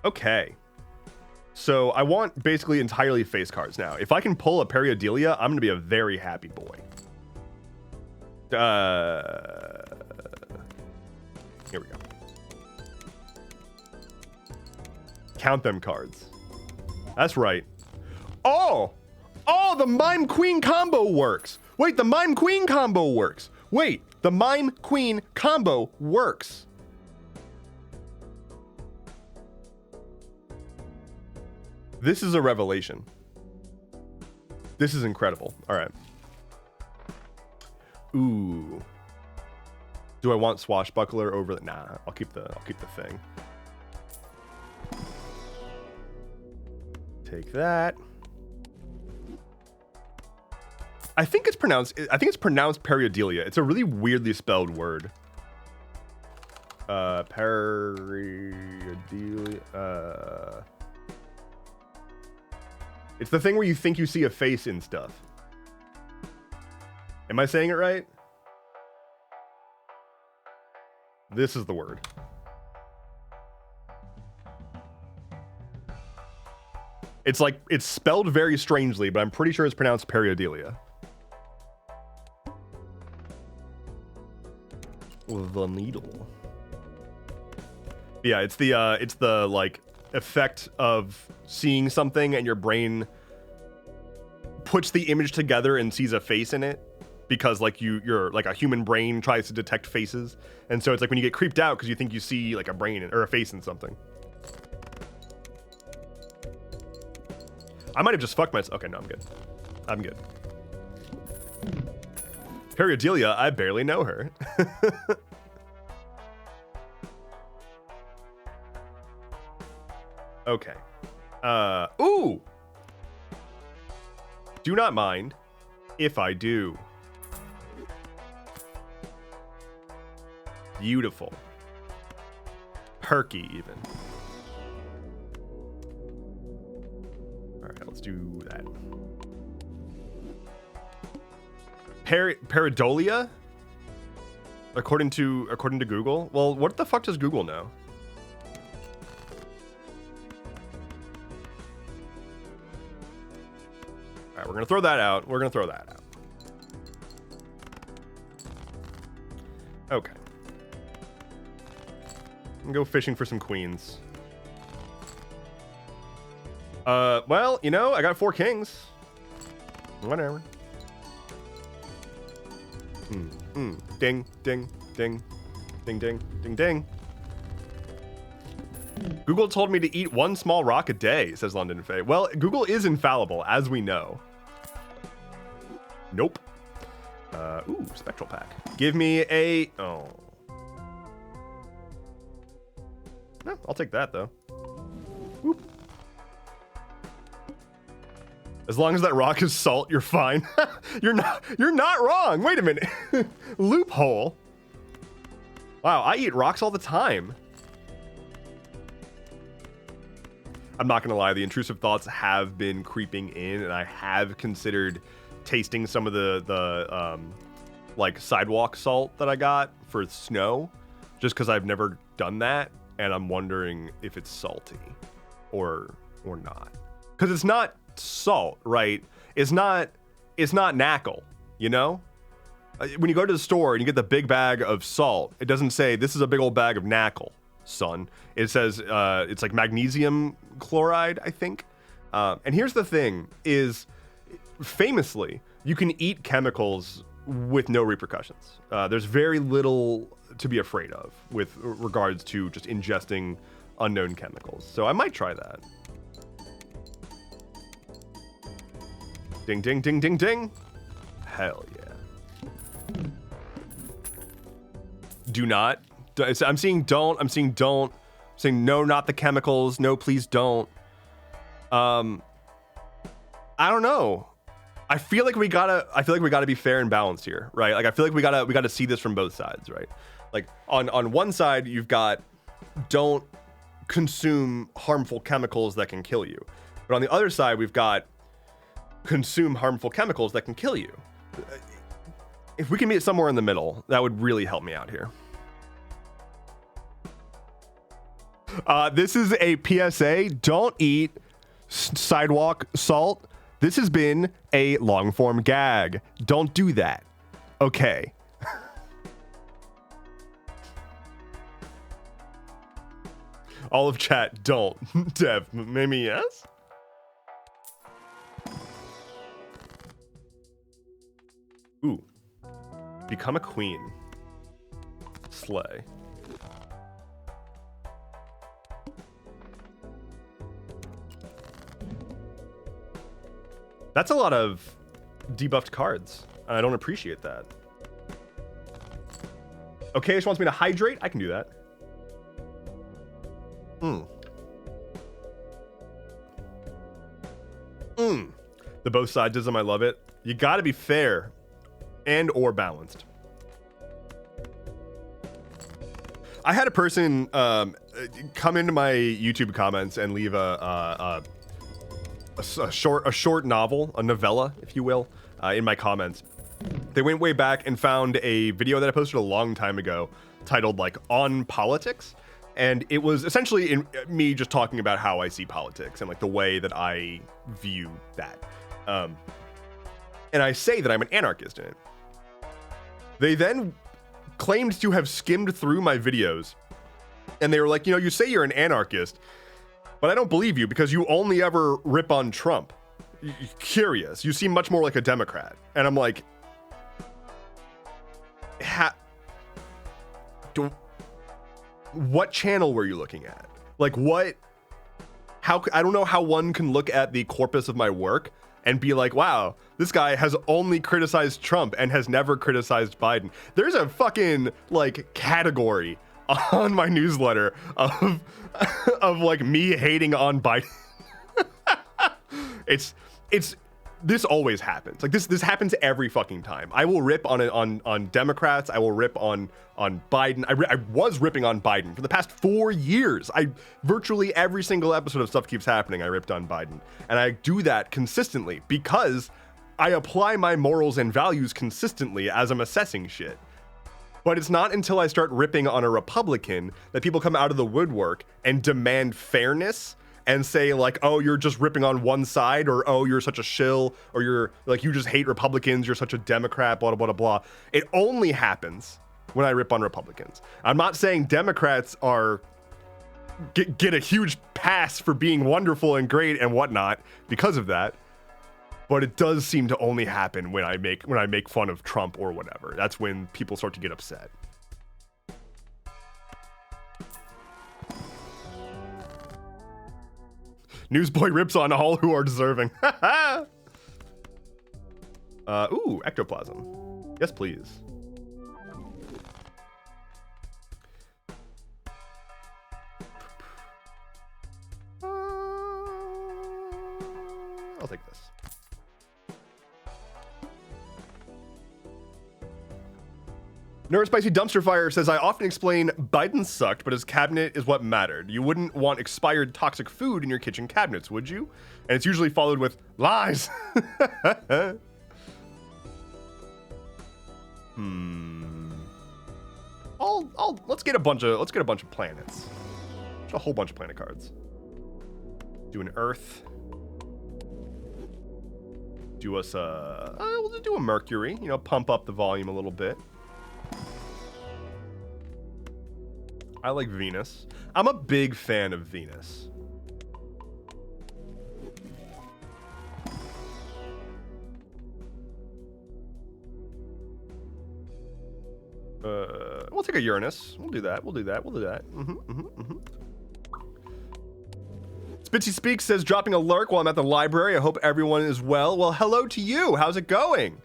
Okay. So I want basically entirely face cards now. If I can pull a Periodelia, I'm going to be a very happy boy. Here we go. Count them cards. That's right. Oh, the Mime Queen combo works. Wait, the Mime Queen combo works. Wait, the Mime Queen combo works. This is a revelation. This is incredible. All right. Ooh. Do I want Swashbuckler over the... Nah, I'll keep the thing. Take that. I think it's pronounced Periodelia. It's a really weirdly spelled word. Periodelia. It's the thing where you think you see a face in stuff. Am I saying it right? This is the word. It's like, it's spelled very strangely, but I'm pretty sure it's pronounced periodelia. The needle. Yeah, it's the like effect of seeing something and your brain puts the image together and sees a face in it, because like you're like a human brain tries to detect faces, and so it's like when you get creeped out because you think you see like a brain or a face in something. I might have just fucked myself. Okay, no, I'm good. I'm good. Periodelia, I barely know her. Okay. Ooh! Do not mind if I do. Beautiful. Perky, even. Alright, let's do that. Pareidolia? According to Google? Well, what the fuck does Google know? Alright, we're gonna throw that out. We're gonna throw that out. Okay. Go fishing for some queens. Well, you know, I got 4 kings. Whatever. Ding, ding, ding, ding, ding, ding, ding. Google told me to eat 1 small rock a day, says London Faye. Well, Google is infallible, as we know. Nope. Ooh, spectral pack. Give me a... Oh. No, I'll take that, though. Whoop. As long as that rock is salt, you're fine. You're not wrong. Wait a minute. Loophole. Wow, I eat rocks all the time. I'm not gonna lie, the intrusive thoughts have been creeping in, and I have considered tasting some of the like sidewalk salt that I got for snow, just because I've never done that, and I'm wondering if it's salty or not. Because it's not salt, right? It's not knackle, you know? When you go to the store and you get the big bag of salt, it doesn't say this is a big old bag of knackle, son. It says it's like magnesium chloride, I think. And here's the thing is, famously, you can eat chemicals with no repercussions. There's very little to be afraid of with regards to just ingesting unknown chemicals. So I might try that. Ding, ding, ding, ding, ding. Hell yeah. Do not. I'm seeing don't. I'm seeing don't. I'm saying no, not the chemicals. No, please don't. I don't know. I feel like we gotta be fair and balanced here, right? Like I feel like we gotta see this from both sides, right? Like on one side you've got don't consume harmful chemicals that can kill you, but on the other side we've got consume harmful chemicals that can kill you. If we can meet somewhere in the middle, that would really help me out here. This is a PSA. Don't eat sidewalk salt. This has been a long form gag. Don't do that. Okay. All of chat, don't. Dev, maybe yes? Ooh. Become a queen. Slay. That's a lot of debuffed cards. I don't appreciate that. Okay, she wants me to hydrate. I can do that. The both sidesism, I love it. You gotta be fair and or balanced. I had a person come into my YouTube comments and leave a short novel, a novella, if you will, in my comments. They went way back and found a video that I posted a long time ago titled like On Politics. And it was essentially in me just talking about how I see politics and like the way that I view that. And I say that I'm an anarchist in it. They then claimed to have skimmed through my videos, and they were like, you say you're an anarchist, but I don't believe you because you only ever rip on Trump. You're curious. You seem much more like a Democrat. And I'm like, what channel were you looking at? Like what? How? I don't know how one can look at the corpus of my work and be like, wow, this guy has only criticized Trump and has never criticized Biden. There's a fucking like category on my newsletter of like me hating on Biden. It's this always happens. Like this happens every fucking time. I will rip on Democrats. I will rip on Biden. I was ripping on Biden for the past 4 years. Virtually every single episode of Stuff Keeps Happening, I ripped on Biden. And I do that consistently because I apply my morals and values consistently as I'm assessing shit. But it's not until I start ripping on a Republican that people come out of the woodwork and demand fairness and say like, oh, you're just ripping on one side, or oh, you're such a shill, or you're like, you just hate Republicans, you're such a Democrat, blah, blah, blah, blah. It only happens when I rip on Republicans. I'm not saying Democrats get a huge pass for being wonderful and great and whatnot because of that. But it does seem to only happen when I make fun of Trump or whatever. That's when people start to get upset. Newsboy rips on all who are deserving. Ooh, ectoplasm. Yes, please. I'll take this. Nerd Spicy Dumpster Fire says, I often explain Biden sucked, but his cabinet is what mattered. You wouldn't want expired toxic food in your kitchen cabinets, would you? And it's usually followed with lies. Let's get a bunch of planets. Just a whole bunch of planet cards. Do an Earth. Do us we'll just do a Mercury, pump up the volume a little bit. I like Venus. I'm a big fan of Venus. We'll take a Uranus. We'll do that. Spitzy Speaks says, dropping a lurk while I'm at the library. I hope everyone is well. Well, hello to you. How's it going?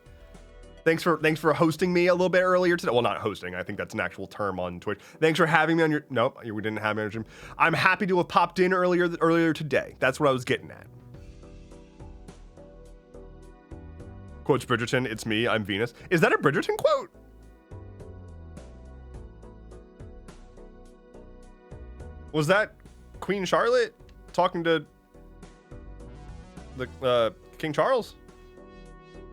Thanks for hosting me a little bit earlier today. Well, not hosting. I think that's an actual term on Twitch. Thanks for having me on your... Nope, we didn't have me on your stream. I'm happy to have popped in earlier today. That's what I was getting at. Quotes Bridgerton, it's me, I'm Venus. Is that a Bridgerton quote? Was that Queen Charlotte talking to the King Charles?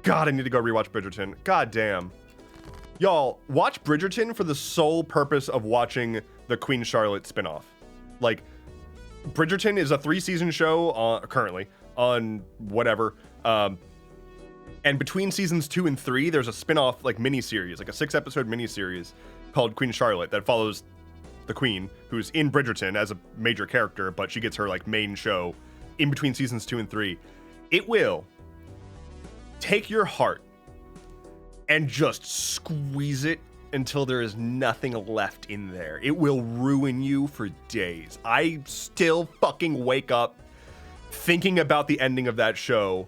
God, I need to go rewatch Bridgerton. God damn. Y'all, watch Bridgerton for the sole purpose of watching the Queen Charlotte spinoff. Like, Bridgerton is a 3-season show currently on whatever. And between seasons 2 and 3, there's a spinoff like miniseries, like a 6-episode miniseries called Queen Charlotte that follows the Queen, who's in Bridgerton as a major character, but she gets her like main show in between seasons 2 and 3. It will take your heart and just squeeze it until there is nothing left in there. It will ruin you for days. I still fucking wake up thinking about the ending of that show,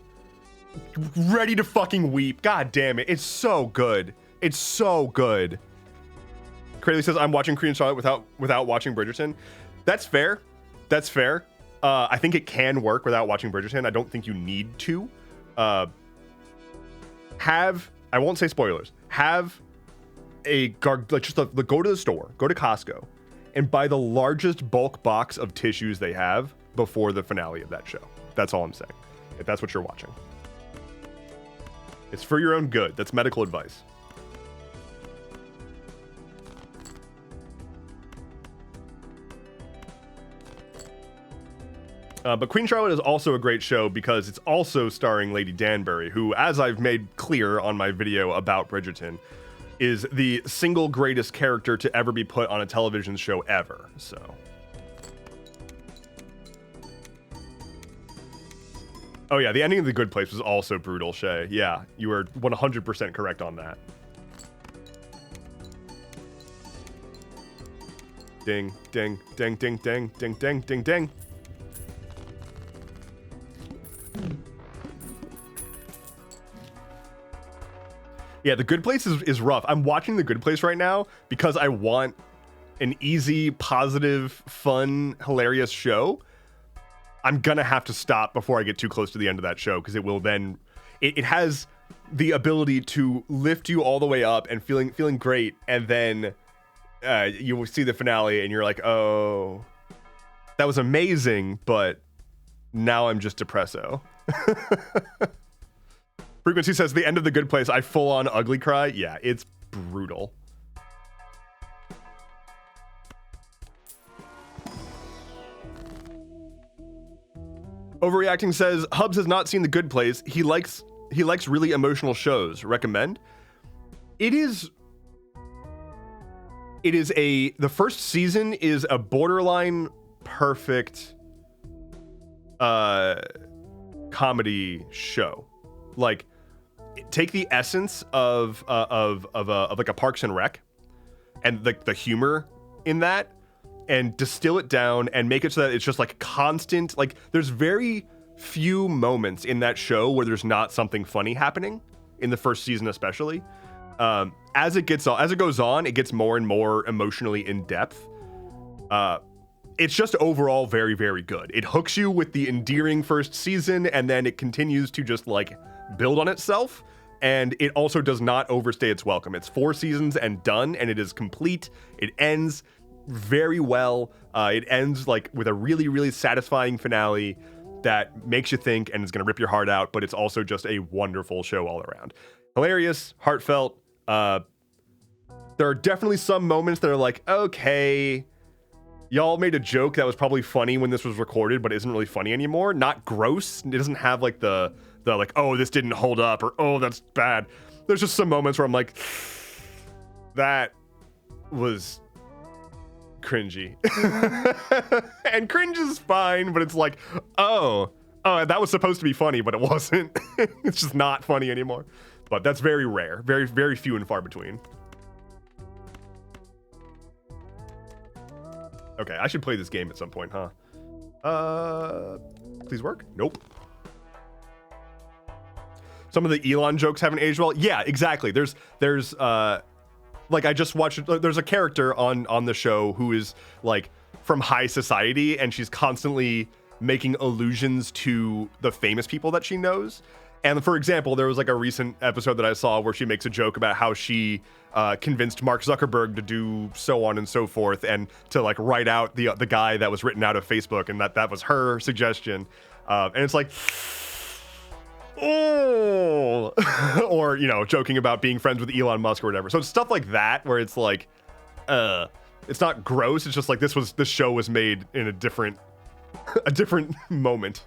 ready to fucking weep. God damn it. It's so good. It's so good. Crayley says, I'm watching Queen Charlotte without watching Bridgerton. That's fair. That's fair. I think it can work without watching Bridgerton. I don't think you need to. I won't say spoilers, have go to the store, go to Costco, and buy the largest bulk box of tissues they have before the finale of that show. That's all I'm saying. If that's what you're watching. It's for your own good. That's medical advice. But Queen Charlotte is also a great show because it's also starring Lady Danbury, who, as I've made clear on my video about Bridgerton, is the single greatest character to ever be put on a television show ever. So, oh yeah, the ending of The Good Place was also brutal, Shay. Yeah, you were 100% correct on that. Ding, ding, ding, ding, ding, ding, ding, ding, ding. Yeah, The Good Place is rough. I'm watching The Good Place right now because I want an easy, positive, fun, hilarious show. I'm gonna have to stop before I get too close to the end of that show because it will then... It has the ability to lift you all the way up and feeling great, and then you will see the finale and you're like, oh, that was amazing, but now I'm just depresso. Frequency says, the end of The Good Place, I full-on ugly cry. Yeah, it's brutal. Overreacting says, Hubs has not seen The Good Place. He likes really emotional shows. Recommend? The first season is a borderline perfect comedy show. Like, take the essence of like a Parks and Rec and the humor in that and distill it down and make it so that it's just like constant. Like, there's very few moments in that show where there's not something funny happening in the first season, especially. As it goes on, it gets more and more emotionally in depth. It's just overall very, very good. It hooks you with the endearing first season, and then it continues to just like build on itself, and it also does not overstay its welcome. It's 4 seasons and done, and it is complete. It ends very well. It ends like with a really, really satisfying finale that makes you think and is going to rip your heart out, but it's also just a wonderful show all around. Hilarious, heartfelt. There are definitely some moments that are like, okay, y'all made a joke that was probably funny when this was recorded, but isn't really funny anymore. Not gross. It doesn't have like the like, oh, this didn't hold up, or oh, that's bad. There's just some moments where I'm like, that was cringy. And cringe is fine, but it's like, oh, that was supposed to be funny, but it wasn't. It's just not funny anymore. But that's very rare. Very, very few and far between. Okay, I should play this game at some point, huh? Please work? Nope. Some of the Elon jokes haven't aged well. Yeah, exactly. There's like, I just watched, there's a character on the show who is like from high society, and she's constantly making allusions to the famous people that she knows. And for example, there was like a recent episode that I saw where she makes a joke about how she convinced Mark Zuckerberg to do so on and so forth, and to like write out the guy that was written out of Facebook, and that was her suggestion. And it's like, oh, or, you know, joking about being friends with Elon Musk or whatever. So it's stuff like that where it's like, it's not gross. It's just like this show was made in a different moment.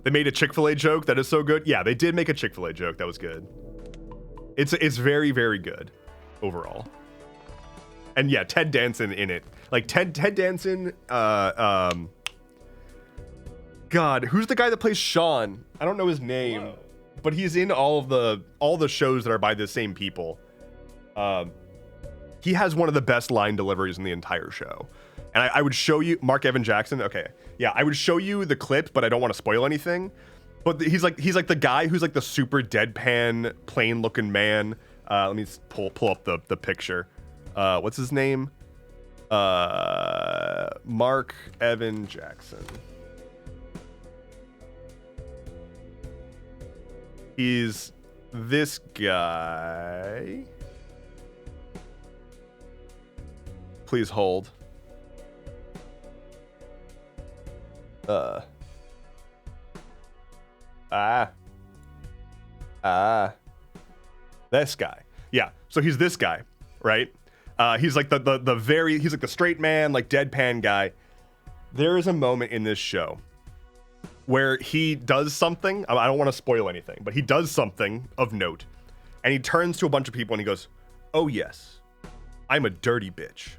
They made a Chick-fil-A joke that is so good. Yeah, they did make a Chick-fil-A joke that was good. It's very, very good overall. And yeah, Ted Danson in it. Like Ted Danson, God, who's the guy that plays Sean? I don't know his name. Whoa. But he's in all the shows that are by the same people. He has one of the best line deliveries in the entire show. And I would show you Mark Evan Jackson. Okay, yeah, I would show you the clip, but I don't want to spoil anything. But he's like the guy who's like the super deadpan, plain-looking man. Let me pull up the picture. What's his name? Mark Evan Jackson. He's this guy. Please hold. This guy. Yeah, so he's this guy, right? He's like he's like the straight man, like deadpan guy. There is a moment in this show where he does something. I don't want to spoil anything, but he does something of note. And he turns to a bunch of people and he goes, "Oh yes, I'm a dirty bitch."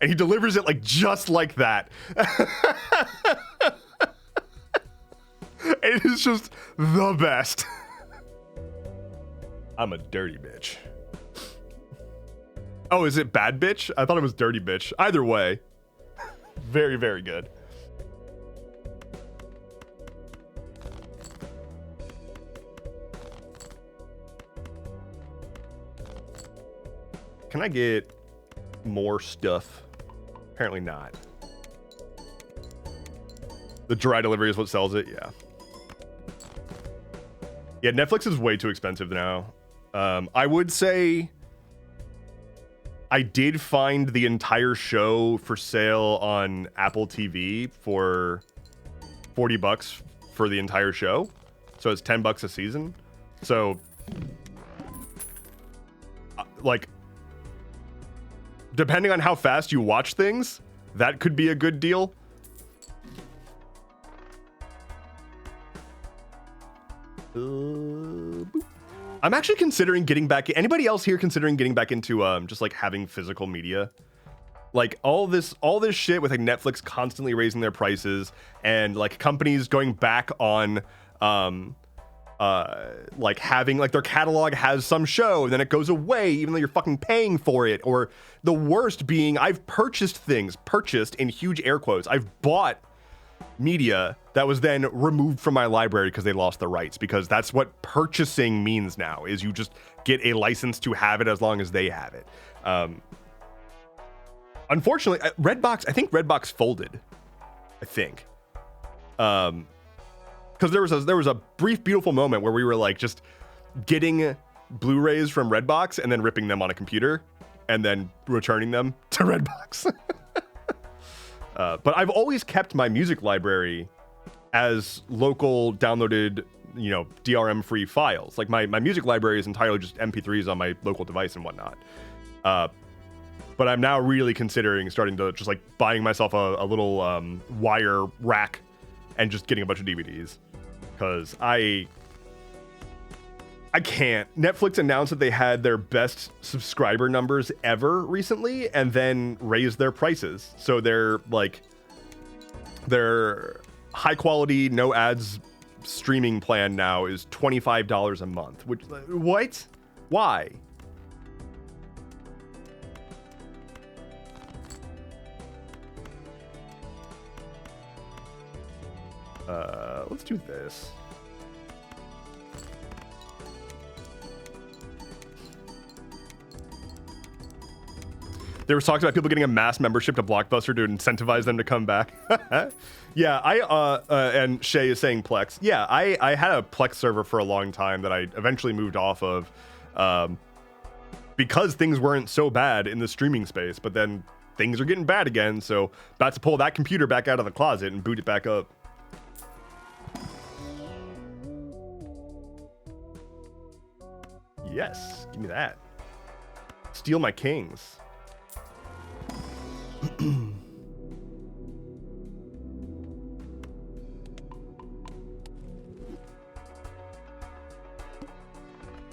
And he delivers it like just like that. It is just the best. I'm a dirty bitch. Oh, is it bad bitch? I thought it was dirty bitch. Either way, very, very good. Can I get more stuff? Apparently not. The dry delivery is what sells it, yeah. Yeah, Netflix is way too expensive now. I would say I did find the entire show for sale on Apple TV for $40 for the entire show. So it's $10 a season. So, like, depending on how fast you watch things, that could be a good deal. I'm actually considering getting back. Anybody else here considering getting back into just like having physical media? Like all this shit with like Netflix constantly raising their prices and like companies going back on like having like their catalog has some show and then it goes away even though you're fucking paying for it. Or the worst being I've purchased in huge air quotes. I've bought media that was then removed from my library because they lost the rights, because that's what purchasing means now, is you just get a license to have it as long as they have it. Unfortunately, I think Redbox folded. I think. Because there was a brief, beautiful moment where we were like just getting Blu-rays from Redbox and then ripping them on a computer and then returning them to Redbox. But I've always kept my music library as local downloaded, DRM-free files. Like my music library is entirely just MP3s on my local device and whatnot. But I'm now really considering starting to just like buying myself a little wire rack and just getting a bunch of DVDs. Because I can't. Netflix announced that they had their best subscriber numbers ever recently and then raised their prices. So they're like, their high quality, no ads streaming plan now is $25 a month. Which, what? Why? Let's do this. There was talks about people getting a mass membership to Blockbuster to incentivize them to come back. Yeah, and Shay is saying Plex. Yeah, I had a Plex server for a long time that I eventually moved off of because things weren't so bad in the streaming space, but then things are getting bad again, so about to pull that computer back out of the closet and boot it back up. Yes, give me that. Steal my kings.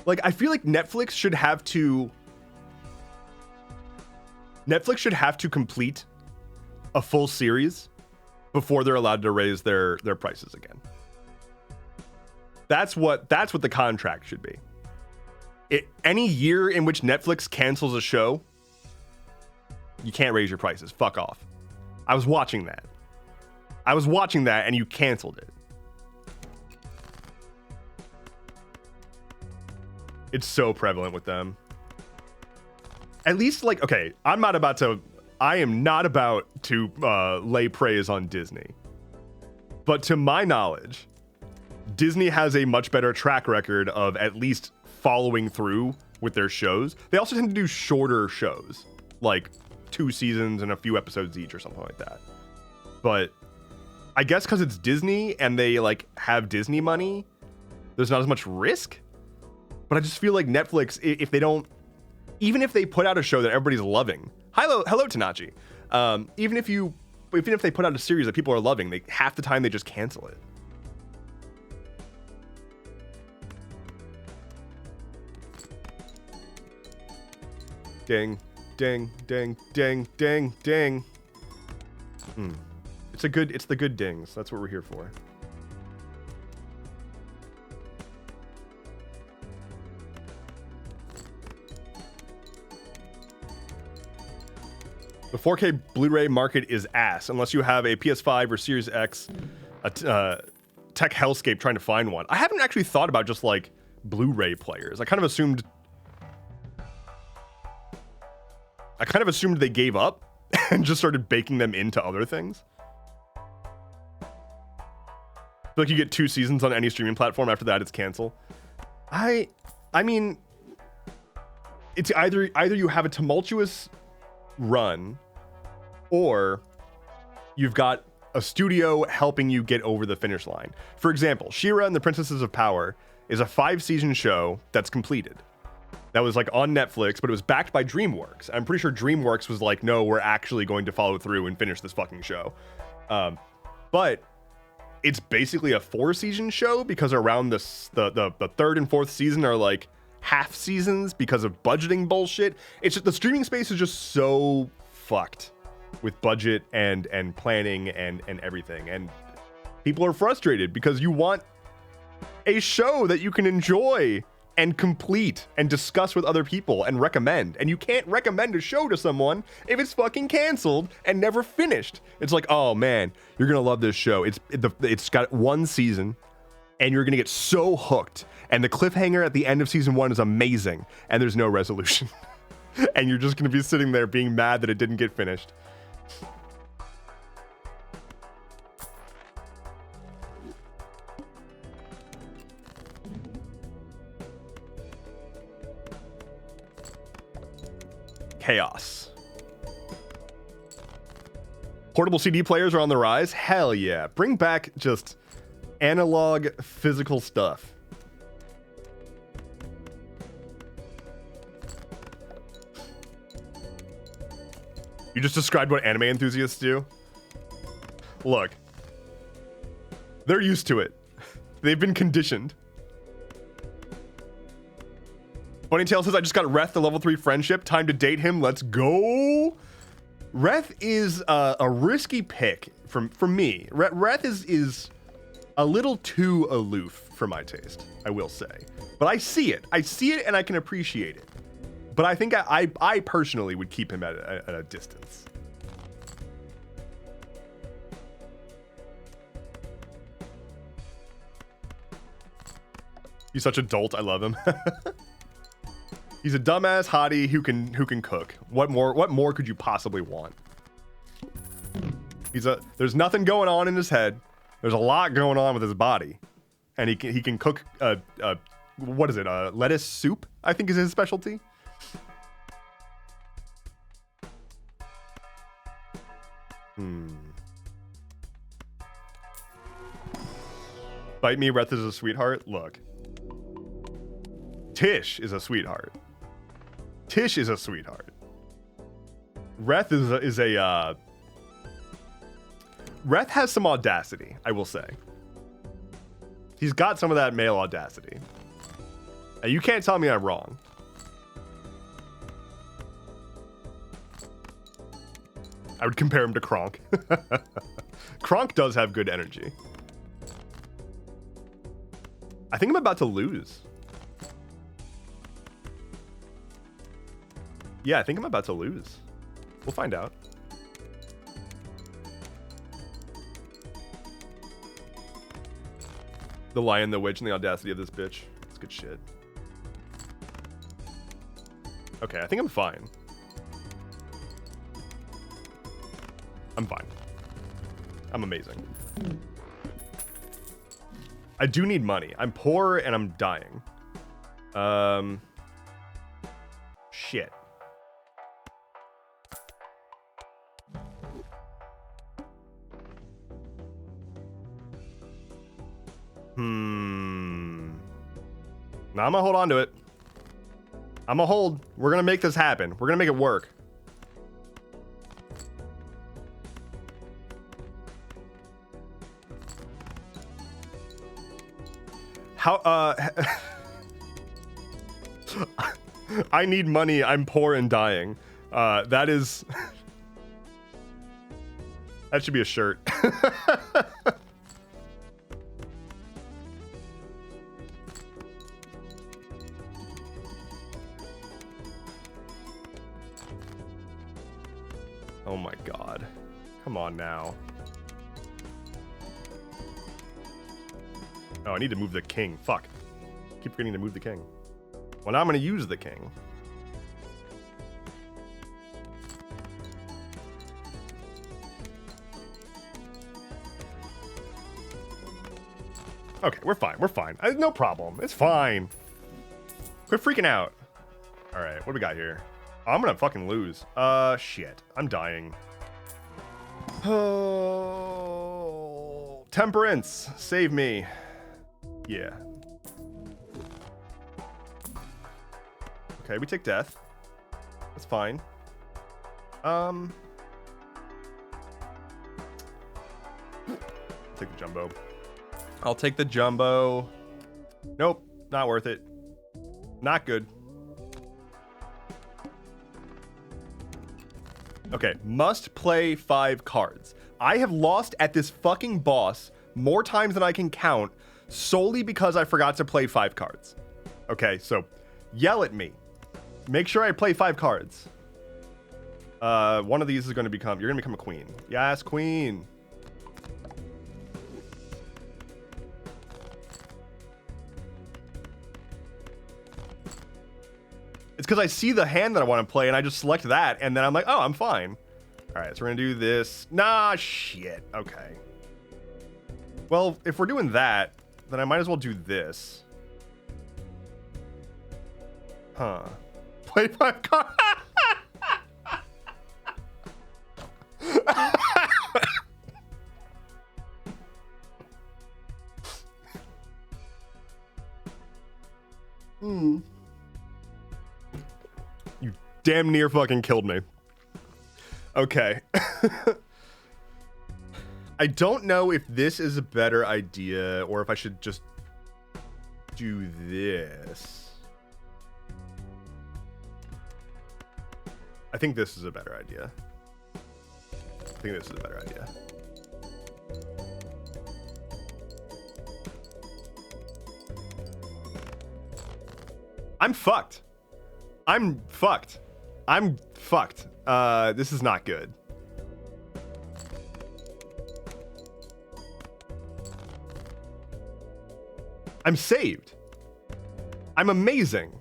Like, I feel like Netflix should have to complete a full series before they're allowed to raise their prices again. That's what the contract should be. Any year in which Netflix cancels a show, you can't raise your prices. Fuck off. I was watching that and you canceled it. It's so prevalent with them. At least, like, okay, I am not about to lay praise on Disney. But to my knowledge, Disney has a much better track record of at least following through with their shows. They also tend to do shorter shows, like 2 seasons and a few episodes each or something like that. But I guess because it's Disney and they like have Disney money, there's not as much risk. But I just feel like Netflix, if they don't, even if they put out a show that everybody's loving, hello Tanachi, even if they put out a series that people are loving, half the time they just cancel it. Ding, ding, ding, ding, ding, ding. It's the good dings. That's what we're here for. The 4K Blu-ray market is ass unless you have a PS5 or Series X, tech hellscape trying to find one. I haven't actually thought about just like Blu-ray players. I kind of assumed they gave up and just started baking them into other things. I feel like you get 2 seasons on any streaming platform. After that, it's cancel. I mean, it's either you have a tumultuous run, or you've got a studio helping you get over the finish line. For example, She-Ra and the Princesses of Power is a 5-season show that's completed. That was like on Netflix, but it was backed by DreamWorks. I'm pretty sure DreamWorks was like, no, we're actually going to follow through and finish this fucking show. But it's basically a 4-season show because around the 3rd and 4th season are like half seasons because of budgeting bullshit. It's just, the streaming space is just so fucked with budget and planning and everything. And people are frustrated because you want a show that you can enjoy and complete and discuss with other people and recommend. And you can't recommend a show to someone if it's fucking canceled and never finished. It's like, oh man, you're gonna love this show. It's got 1 season and you're gonna get so hooked. And the cliffhanger at the end of season 1 is amazing and there's no resolution. And you're just gonna be sitting there being mad that it didn't get finished. Chaos. Portable CD players are on the rise. Hell yeah. Bring back just analog physical stuff. You just described what anime enthusiasts do. Look, they're used to it. They've been conditioned. Bunnytail says, I just got Reth, the level 3 friendship. Time to date him. Let's go. Reth is a risky pick for me. Reth is a little too aloof for my taste, I will say. But I see it. I see it and I can appreciate it. But I think I personally would keep him at a distance. He's such a dolt. I love him. He's a dumbass hottie who can cook. What more could you possibly want? There's nothing going on in his head. There's a lot going on with his body, and he can cook. What is it? Lettuce soup, I think, is his specialty. Bite me, Reth is a sweetheart. Look, Tish is a sweetheart. Tish is a sweetheart. Reth is a Reth has some audacity, I will say. He's got some of that male audacity. And you can't tell me I'm wrong. I would compare him to Kronk. Kronk does have good energy. I think I'm about to lose. Yeah, I think I'm about to lose. We'll find out. The Lion, the Witch, and the audacity of this bitch. It's good shit. Okay, I think I'm fine. I'm fine. I'm amazing. I do need money. I'm poor and I'm dying. Shit. Now I'm gonna hold on to it. I'm a hold. We're gonna make this happen. We're gonna make it work. How, I need money. I'm poor and dying. That is... that should be a shirt. Oh my god. Come on now. Oh, I need to move the king. Fuck. Keep forgetting to move the king. Well, now I'm going to use the king. Okay, we're fine. We're fine. No problem. It's fine. Quit freaking out. All right, what do we got here? Oh, I'm going to fucking lose. Shit. I'm dying. Oh, Temperance. Save me. Yeah. Okay, we take death. That's fine. Take the jumbo. I'll take the jumbo. Nope, not worth it. Not good. Okay, must play 5 cards. I have lost at this fucking boss more times than I can count solely because I forgot to play 5 cards. Okay, so yell at me. Make sure I play 5 cards. One of these is going to become... You're going to become a queen. Yes, queen. It's because I see the hand that I want to play and I just select that and then I'm like, oh, I'm fine. All right, so we're going to do this. Nah, shit. Okay. Well, if we're doing that, then I might as well do this. Huh. Play 5 cards. You damn near fucking killed me. Okay. I don't know if this is a better idea or if I should just do this. I think this is a better idea. I think this is a better idea. I'm fucked. I'm fucked. I'm fucked. This is not good. I'm saved. I'm amazing.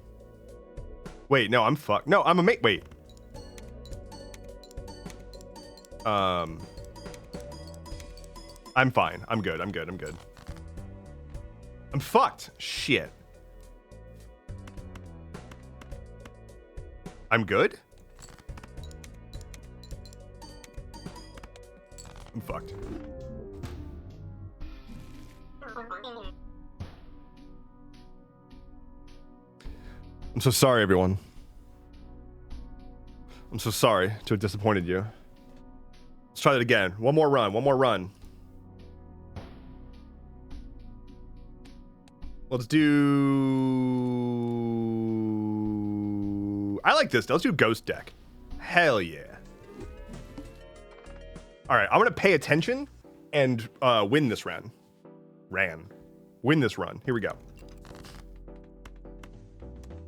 Wait, no, I'm fucked. No, I'm wait. I'm fine. I'm good. I'm good. I'm good. I'm fucked. Shit. I'm good? I'm fucked. I'm so sorry, everyone. I'm so sorry to have disappointed you. Let's try that again. One more run. One more run. Let's do... I like this. Let's do Ghost Deck. Hell yeah. All right, I'm going to pay attention and win this run. Win this run. Here we go.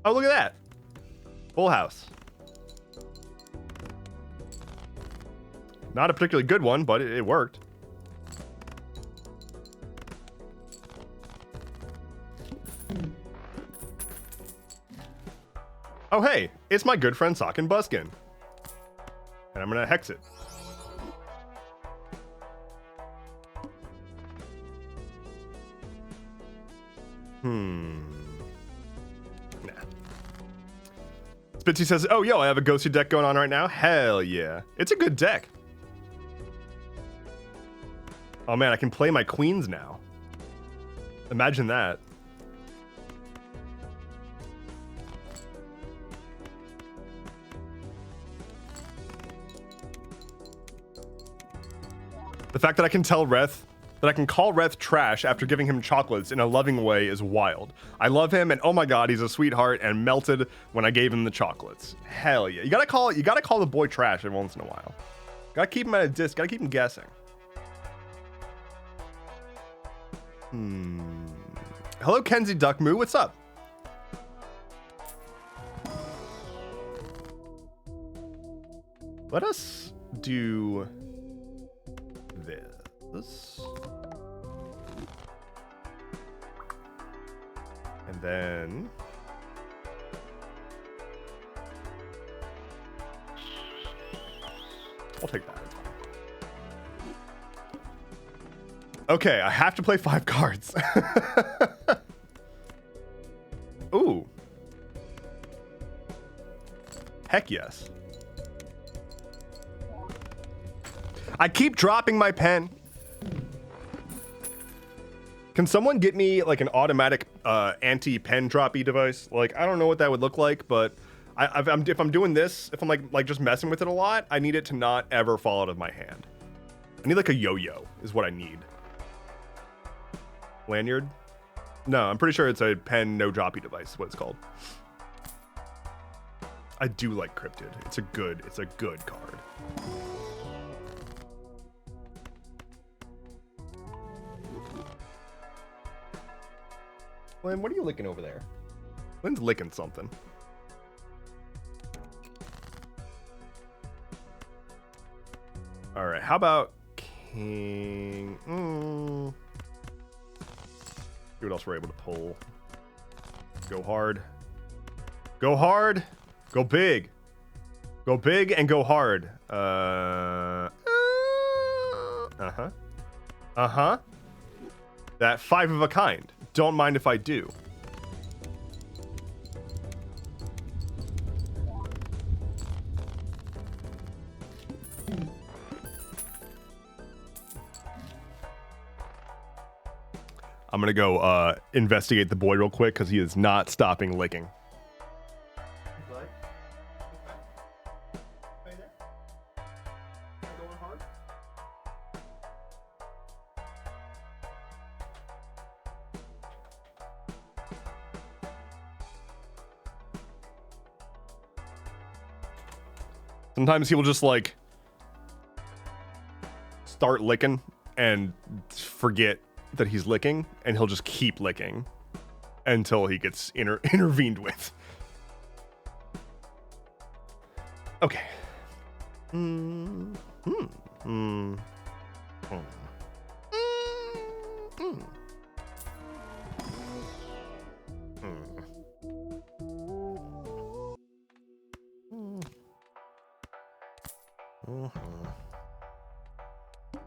Oh, look at that. Full house. Not a particularly good one, but it worked. Oh, hey, it's my good friend Sock and Buskin. And I'm gonna hex it. Nah. Spitzy says, oh, yo, I have a ghosty deck going on right now. Hell yeah. It's a good deck. Oh man, I can play my queens now. Imagine that. The fact that I can tell Reth, that I can call Reth trash after giving him chocolates in a loving way is wild. I love him, and oh my god, he's a sweetheart and melted when I gave him the chocolates. Hell yeah. You gotta call the boy trash every once in a while. Gotta keep him at a disc, gotta keep him guessing. Hello, Kenzie Duckmoo, what's up? Let us do this. And then I'll take that. Okay, I have to play 5 cards. Ooh. Heck yes. I keep dropping my pen. Can someone get me like an automatic anti-pen droppy device? Like, I don't know what that would look like, but if I'm doing this, if I'm like just messing with it a lot, I need it to not ever fall out of my hand. I need like a yo-yo is what I need. Lanyard? No, I'm pretty sure it's a pen no droppy device is what it's called. I do like Cryptid. It's a good card. Lynn, what are you licking over there? Lynn's licking something. All right, how about King? See what else we're able to pull. Go hard. Go hard. Go big. Go big and go hard. That 5 of a kind. Don't mind if I do. I'm gonna go investigate the boy real quick because he is not stopping licking. Sometimes he will just like start licking and forget that he's licking, and he'll just keep licking until he gets intervened with. Okay.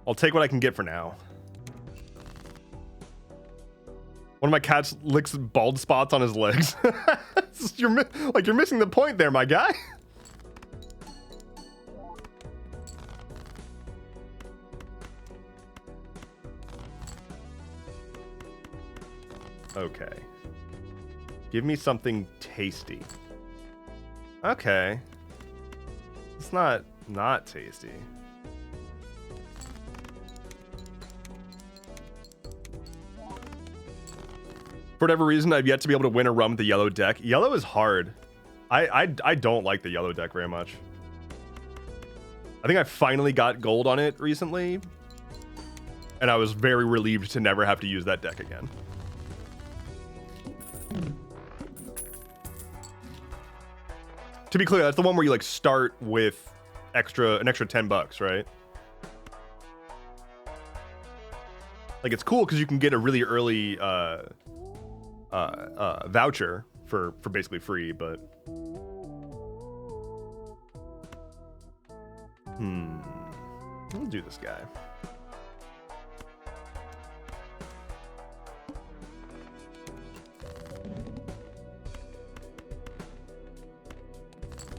I'll take what I can get for now. One of my cats licks bald spots on his legs. you're missing the point there, my guy. Okay. Give me something tasty. Okay. It's not tasty. For whatever reason, I've yet to be able to win a run with the yellow deck. Yellow is hard. I don't like the yellow deck very much. I think I finally got gold on it recently, and I was very relieved to never have to use that deck again. To be clear, that's the one where you like start with an extra $10, right? Like, it's cool because you can get a really early voucher for basically free, but we'll do this guy.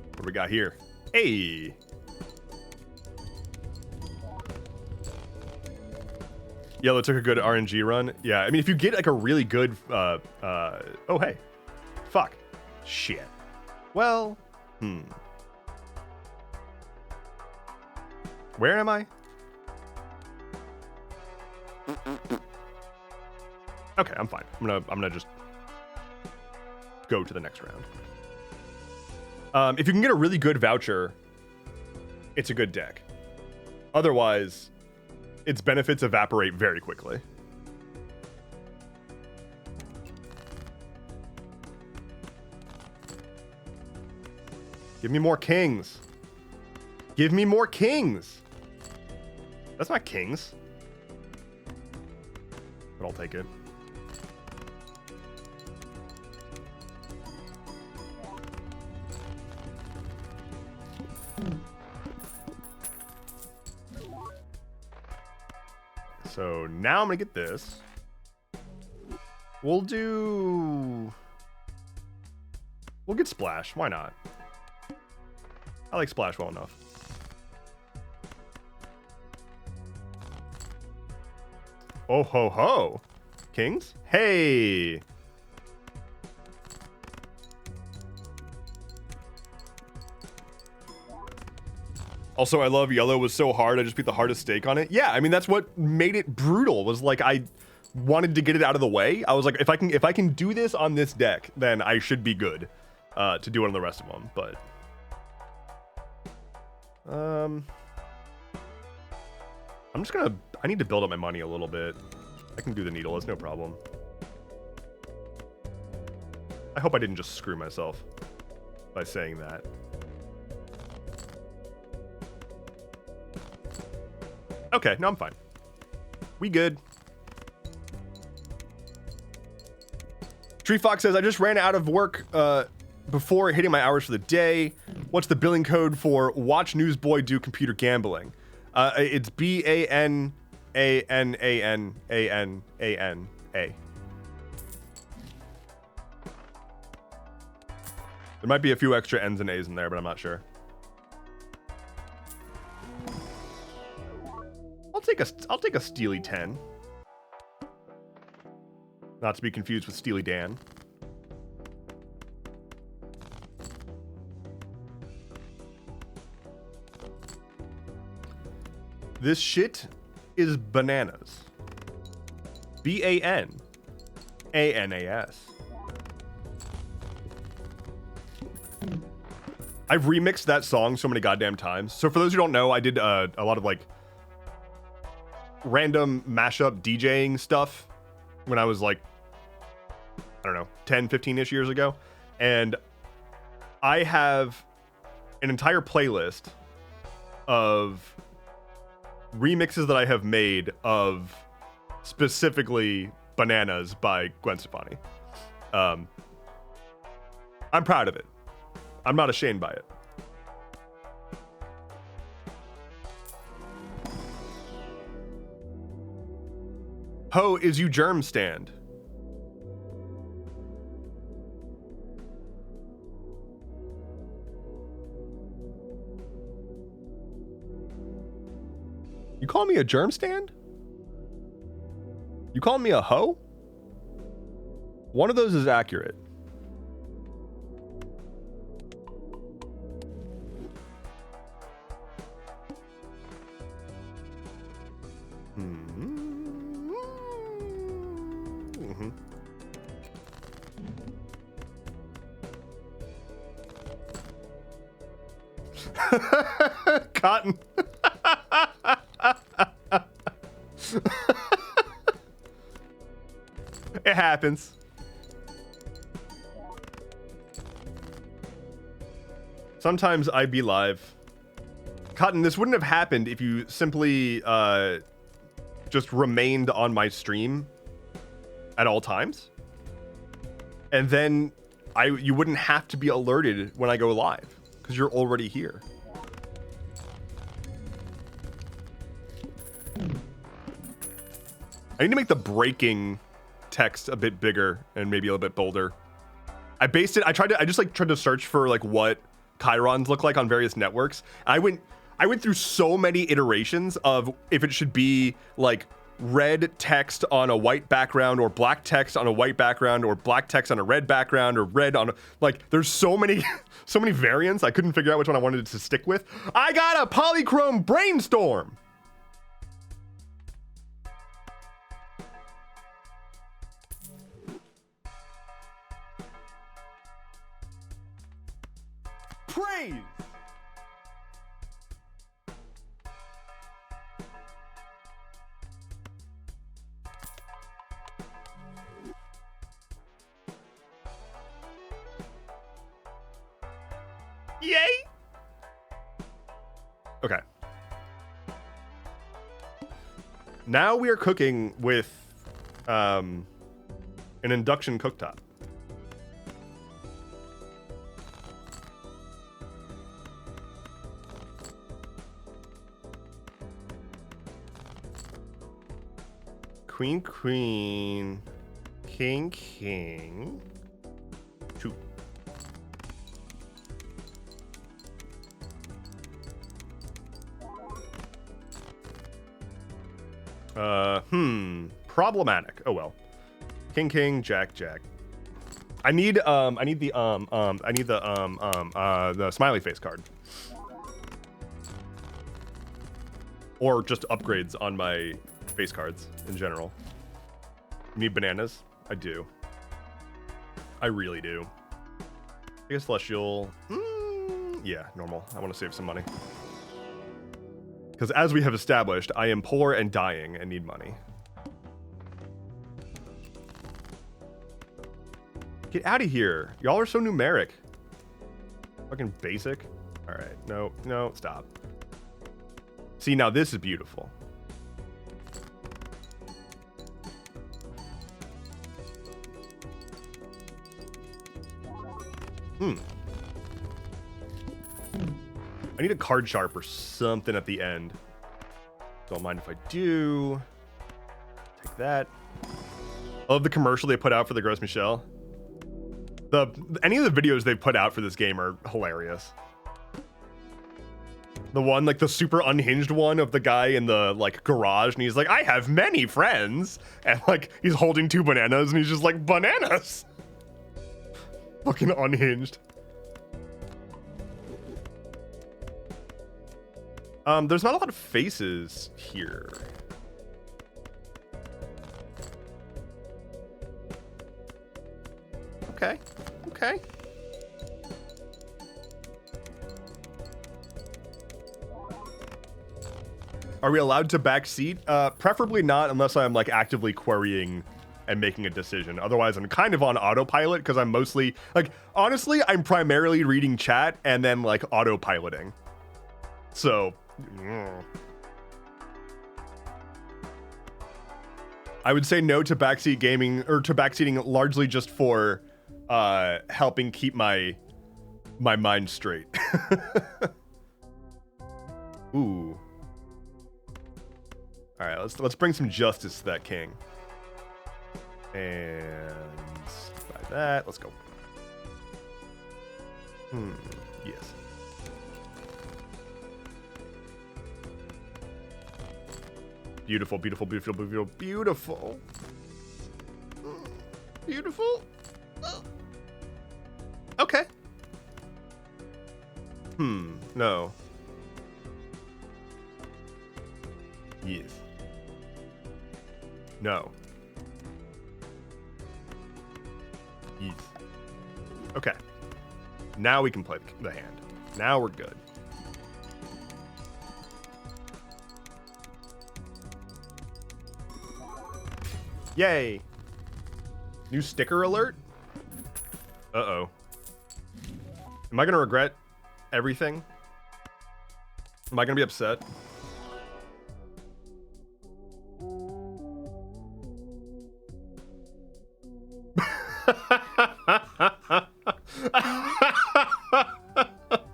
What do we got here? Hey. Yellow took a good RNG run. Yeah, I mean, if you get like a really good, oh, hey. Fuck. Shit. Well, Where am I? Okay, I'm fine. I'm gonna just go to the next round. If you can get a really good voucher, it's a good deck. Otherwise, its benefits evaporate very quickly. Give me more kings. Give me more kings. That's not kings. But I'll take it. So now I'm gonna get this. We'll get Splash. Why not? I like Splash well enough. Oh ho ho. Kings? Hey. Also, I love yellow was so hard, I just beat the hardest stake on it. Yeah, I mean, that's what made it brutal, was like, I wanted to get it out of the way. I was like, if I can do this on this deck, then I should be good to do it on the rest of them, but... I'm just gonna... I need to build up my money a little bit. I can do the needle, it's no problem. I hope I didn't just screw myself by saying that. Okay, no, I'm fine. We good. Tree Fox says, I just ran out of work before hitting my hours for the day. What's the billing code for watch Newsboy do computer gambling? It's BANANANANANA. There might be a few extra N's and A's in there, but I'm not sure. I'll take a Steely 10. Not to be confused with Steely Dan. This shit is bananas. BANANAS. I've remixed that song so many goddamn times. So for those who don't know, I did a lot of like random mashup DJing stuff when I was like, I don't know, 10, 15-ish years ago. And I have an entire playlist of remixes that I have made of specifically Bananas by Gwen Stefani. I'm proud of it. I'm not ashamed by it. Ho, is you germ stand? You call me a germ stand? You call me a hoe? One of those is accurate. Cotton. It happens. Sometimes I be live. Cotton, this wouldn't have happened if you simply just remained on my stream at all times. And then you wouldn't have to be alerted when I go live because you're already here. I need to make the breaking text a bit bigger and maybe a little bit bolder. I just tried to search for like what chyrons look like on various networks. I went through so many iterations of if it should be like red text on a white background or black text on a white background or black text on a red background or red on like there's so many variants. I couldn't figure out which one I wanted to stick with. I got a polychrome brainstorm. praise. Yay! Okay. Now we are cooking with an induction cooktop. Queen, queen, king, king. 2. Problematic. Oh well. King, king, jack, jack. I need the smiley face card. Or just upgrades on my face cards in general. Need bananas? I do. I really do. I guess celestial. Yeah, normal. I want to save some money. Because as we have established, I am poor and dying and need money. Get out of here. Y'all are so numeric. Fucking basic. All right. No, no, stop. See, now this is beautiful. I need a card sharp or something at the end. Don't mind if I do. Take that. I love the commercial they put out for the Gross Michelle. Any of the videos they've put out for this game are hilarious. The one, like the super unhinged one of the guy in the like garage, and he's like, I have many friends. And like he's holding 2 bananas and he's just like, bananas. Fucking unhinged. There's not a lot of faces here. Okay. Okay. Are we allowed to backseat? Preferably not unless I'm like actively querying and making a decision. Otherwise, I'm kind of on autopilot because I'm mostly like, honestly, I'm primarily reading chat and then like autopiloting. So, I would say no to backseat gaming, or to backseating largely just for helping keep my mind straight. Ooh. All right, let's bring some justice to that king. And buy that. Let's go. Yes. Beautiful, beautiful, beautiful, beautiful, beautiful. Beautiful. Okay. No. Yes. No. Yes. Okay. Now we can play the hand. Now we're good. Yay. New sticker alert? Uh-oh. Am I gonna regret everything? Am I gonna be upset?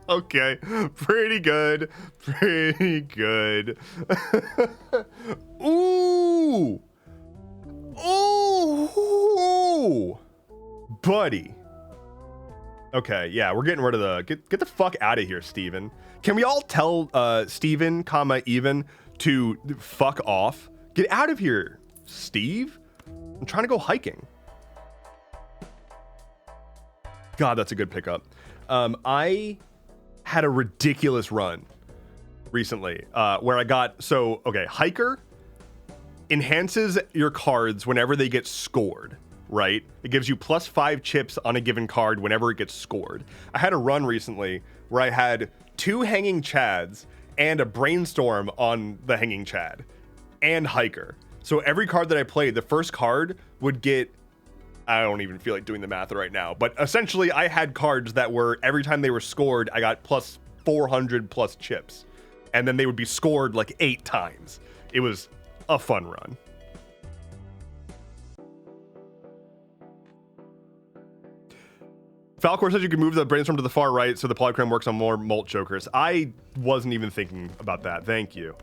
Okay, pretty good. Pretty good. Ooh! Ooh! Buddy. Okay, yeah, we're getting rid of the... Get the fuck out of here, Steven. Can we all tell Steven, even, to fuck off? Get out of here, Steve. I'm trying to go hiking. God, that's a good pickup. I had a ridiculous run recently where I got... So, okay, hiker enhances your cards whenever they get scored, right? It gives you +5 chips on a given card whenever it gets scored. I had a run recently where I had 2 hanging chads and a brainstorm on the hanging chad and hiker. So every card that I played, the first card would get, I don't even feel like doing the math right now, but essentially I had cards that were, every time they were scored, I got plus 400 plus chips. And then they would be scored like 8 times. It was a fun run. Falcor says you can move the brainstorm to the far right so the polychrome works on more molt jokers. I wasn't even thinking about that. Thank you.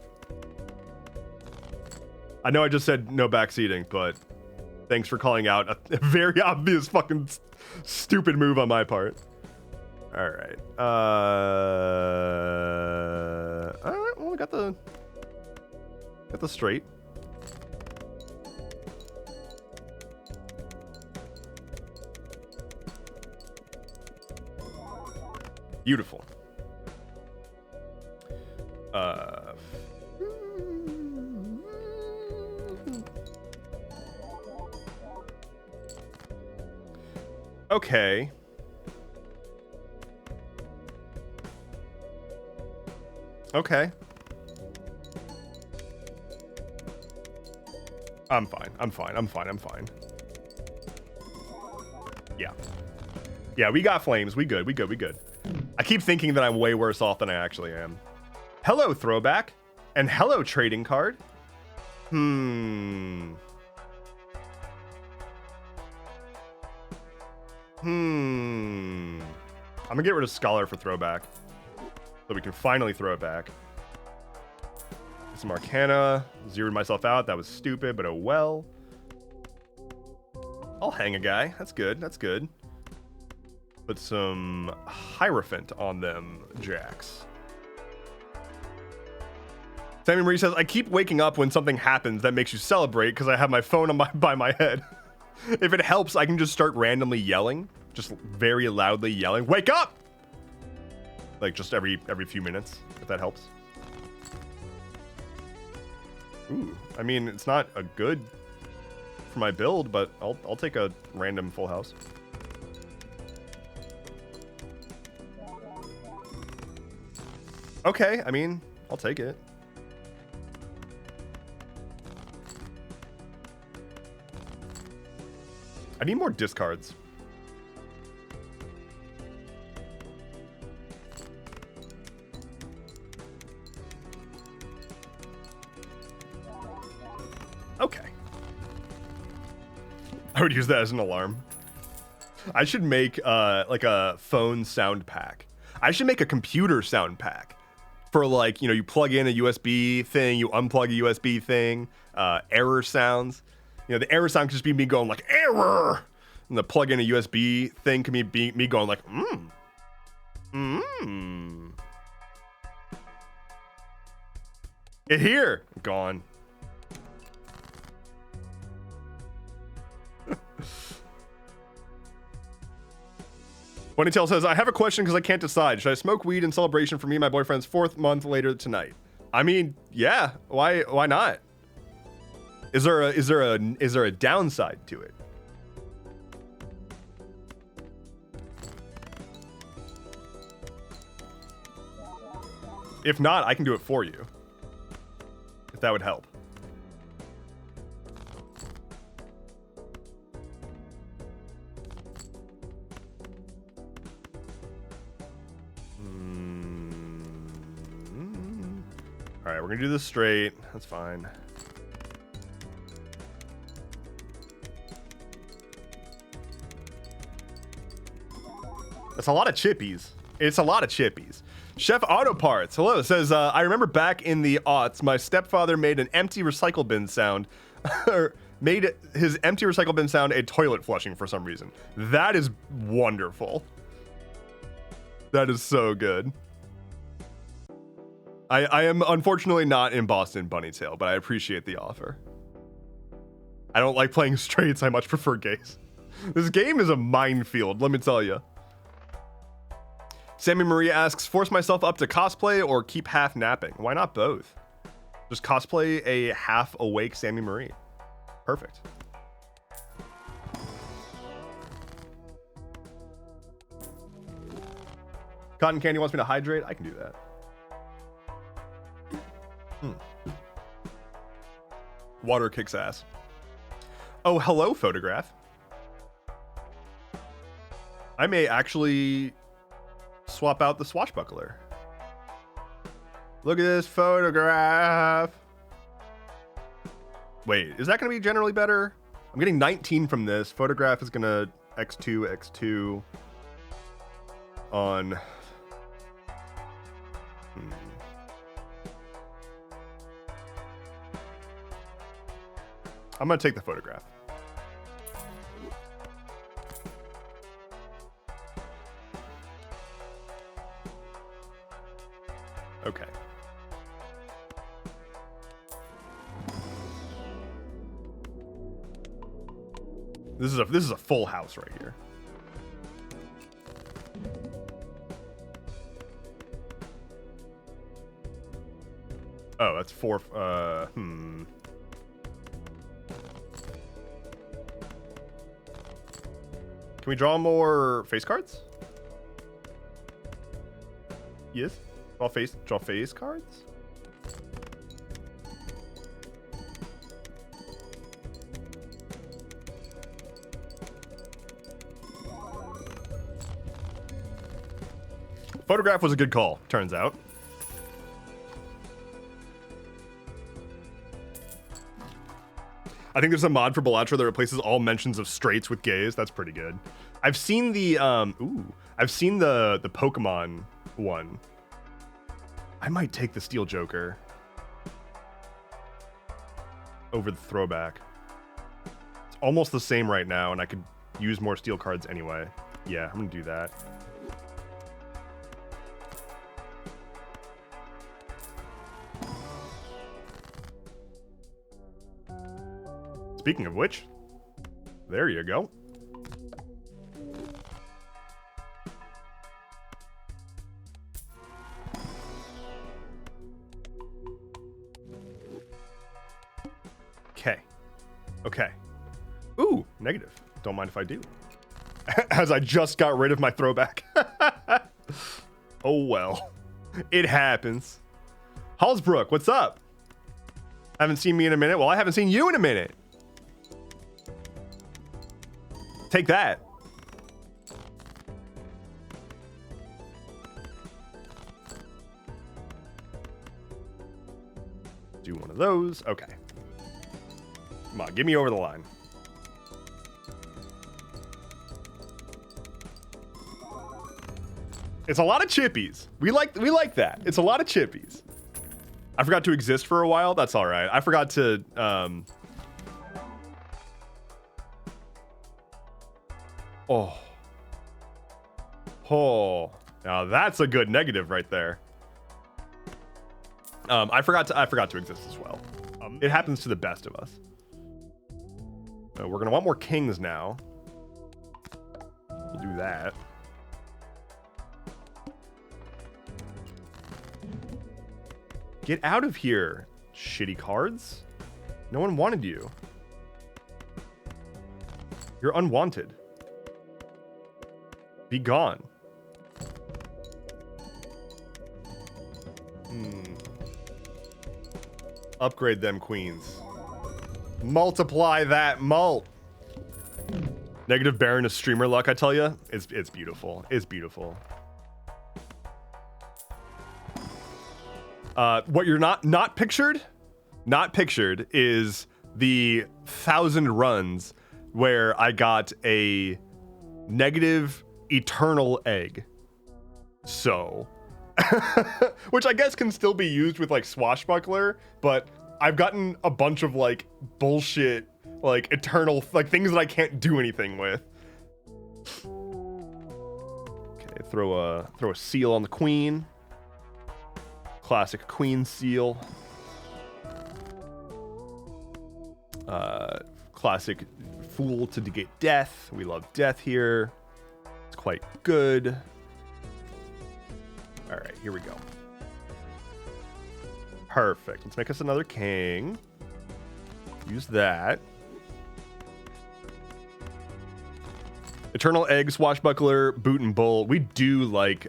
I know I just said no backseating, but thanks for calling out a very obvious fucking stupid move on my part. All right. All right. Well, we got the straight. Beautiful. Okay. Okay. I'm fine. I'm fine. I'm fine. I'm fine. Yeah. Yeah, we got flames. We good. We good. We good. I keep thinking that I'm way worse off than I actually am. Hello, throwback. And hello, trading card. I'm gonna get rid of Scholar for throwback, so we can finally throw it back. Some Arcana. Zeroed myself out. That was stupid, but oh well. I'll hang a guy. That's good. That's good. Put some Hierophant on them jacks. Sammy Marie says, I keep waking up when something happens that makes you celebrate because I have my phone on by my head. If it helps, I can just start randomly yelling. Just very loudly yelling, wake up! Like just every few minutes, if that helps. Ooh, I mean, it's not a good for my build, but I'll take a random full house. Okay, I mean, I'll take it. I need more discards. Okay. I would use that as an alarm. I should make like a phone sound pack. I should make a computer sound pack for, like, you know, you plug in a USB thing, you unplug a USB thing, error sounds. You know, the error sound could just be me going like, error! And the plug in a USB thing can be me going like, Get here! Gone. Bunnytail says, I have a question because I can't decide. Should I smoke weed in celebration for me and my boyfriend's 4th month later tonight? I mean, yeah. Why not? Is there a downside to it? If not, I can do it for you. If that would help. All right, we're gonna do this straight. That's fine. That's a lot of chippies. It's a lot of chippies. Chef Auto Parts, hello, says, I remember back in the aughts, my stepfather made an empty recycle bin sound, or made his empty recycle bin sound a toilet flushing for some reason. That is wonderful. That is so good. I am unfortunately not in Boston, Bunnytail, but I appreciate the offer. I don't like playing straights, I much prefer gays. This game is a minefield, let me tell you. Sammy Marie asks, force myself up to cosplay or keep half napping? Why not both? Just cosplay a half awake Sammy Marie. Perfect. Cotton Candy wants me to hydrate. I can do that. Water kicks ass. Oh, hello, photograph. I may actually swap out the swashbuckler. Look at this photograph. Wait, is that going to be generally better? I'm getting 19 from this. Photograph is going to X2 on... I'm going to take the photograph. Okay. This is a full house right here. Oh, that's 4. Can we draw more face cards? Yes. Draw face cards? Photograph was a good call, turns out. I think there's a mod for Bellatra that replaces all mentions of straights with gays. That's pretty good. I've seen the I've seen the Pokemon one. I might take the Steel Joker over the throwback. It's almost the same right now, and I could use more steel cards anyway. Yeah, I'm gonna do that. Speaking of which, there you go. Okay. Ooh, negative. Don't mind if I do. As I just got rid of my throwback. Oh well. It happens. Hallsbrook, what's up? Haven't seen me in a minute. Well, I haven't seen you in a minute. Take that. Do one of those. Okay. Come on, get me over the line. It's a lot of chippies. We like that. It's a lot of chippies. I forgot to exist for a while. That's all right. I forgot to now that's a good negative right there. I forgot to exist as well. It happens to the best of us. We're gonna want more kings now. We'll do that. Get out of here, shitty cards. No one wanted you. You're unwanted. Be gone. Upgrade them queens. Multiply that mult. Negative Baron is streamer luck, I tell you. It's beautiful. It's beautiful. What you're not pictured is the 1,000 runs where I got a negative eternal egg. So, which I guess can still be used with like Swashbuckler, but I've gotten a bunch of like bullshit, like eternal, like things that I can't do anything with. Okay, throw a seal on the queen. Classic queen seal. Classic fool to negate death. We love death here. It's quite good. All right, here we go. Perfect. Let's make us another king. Use that. Eternal Egg, Swashbuckler, Boot and Bull. We do like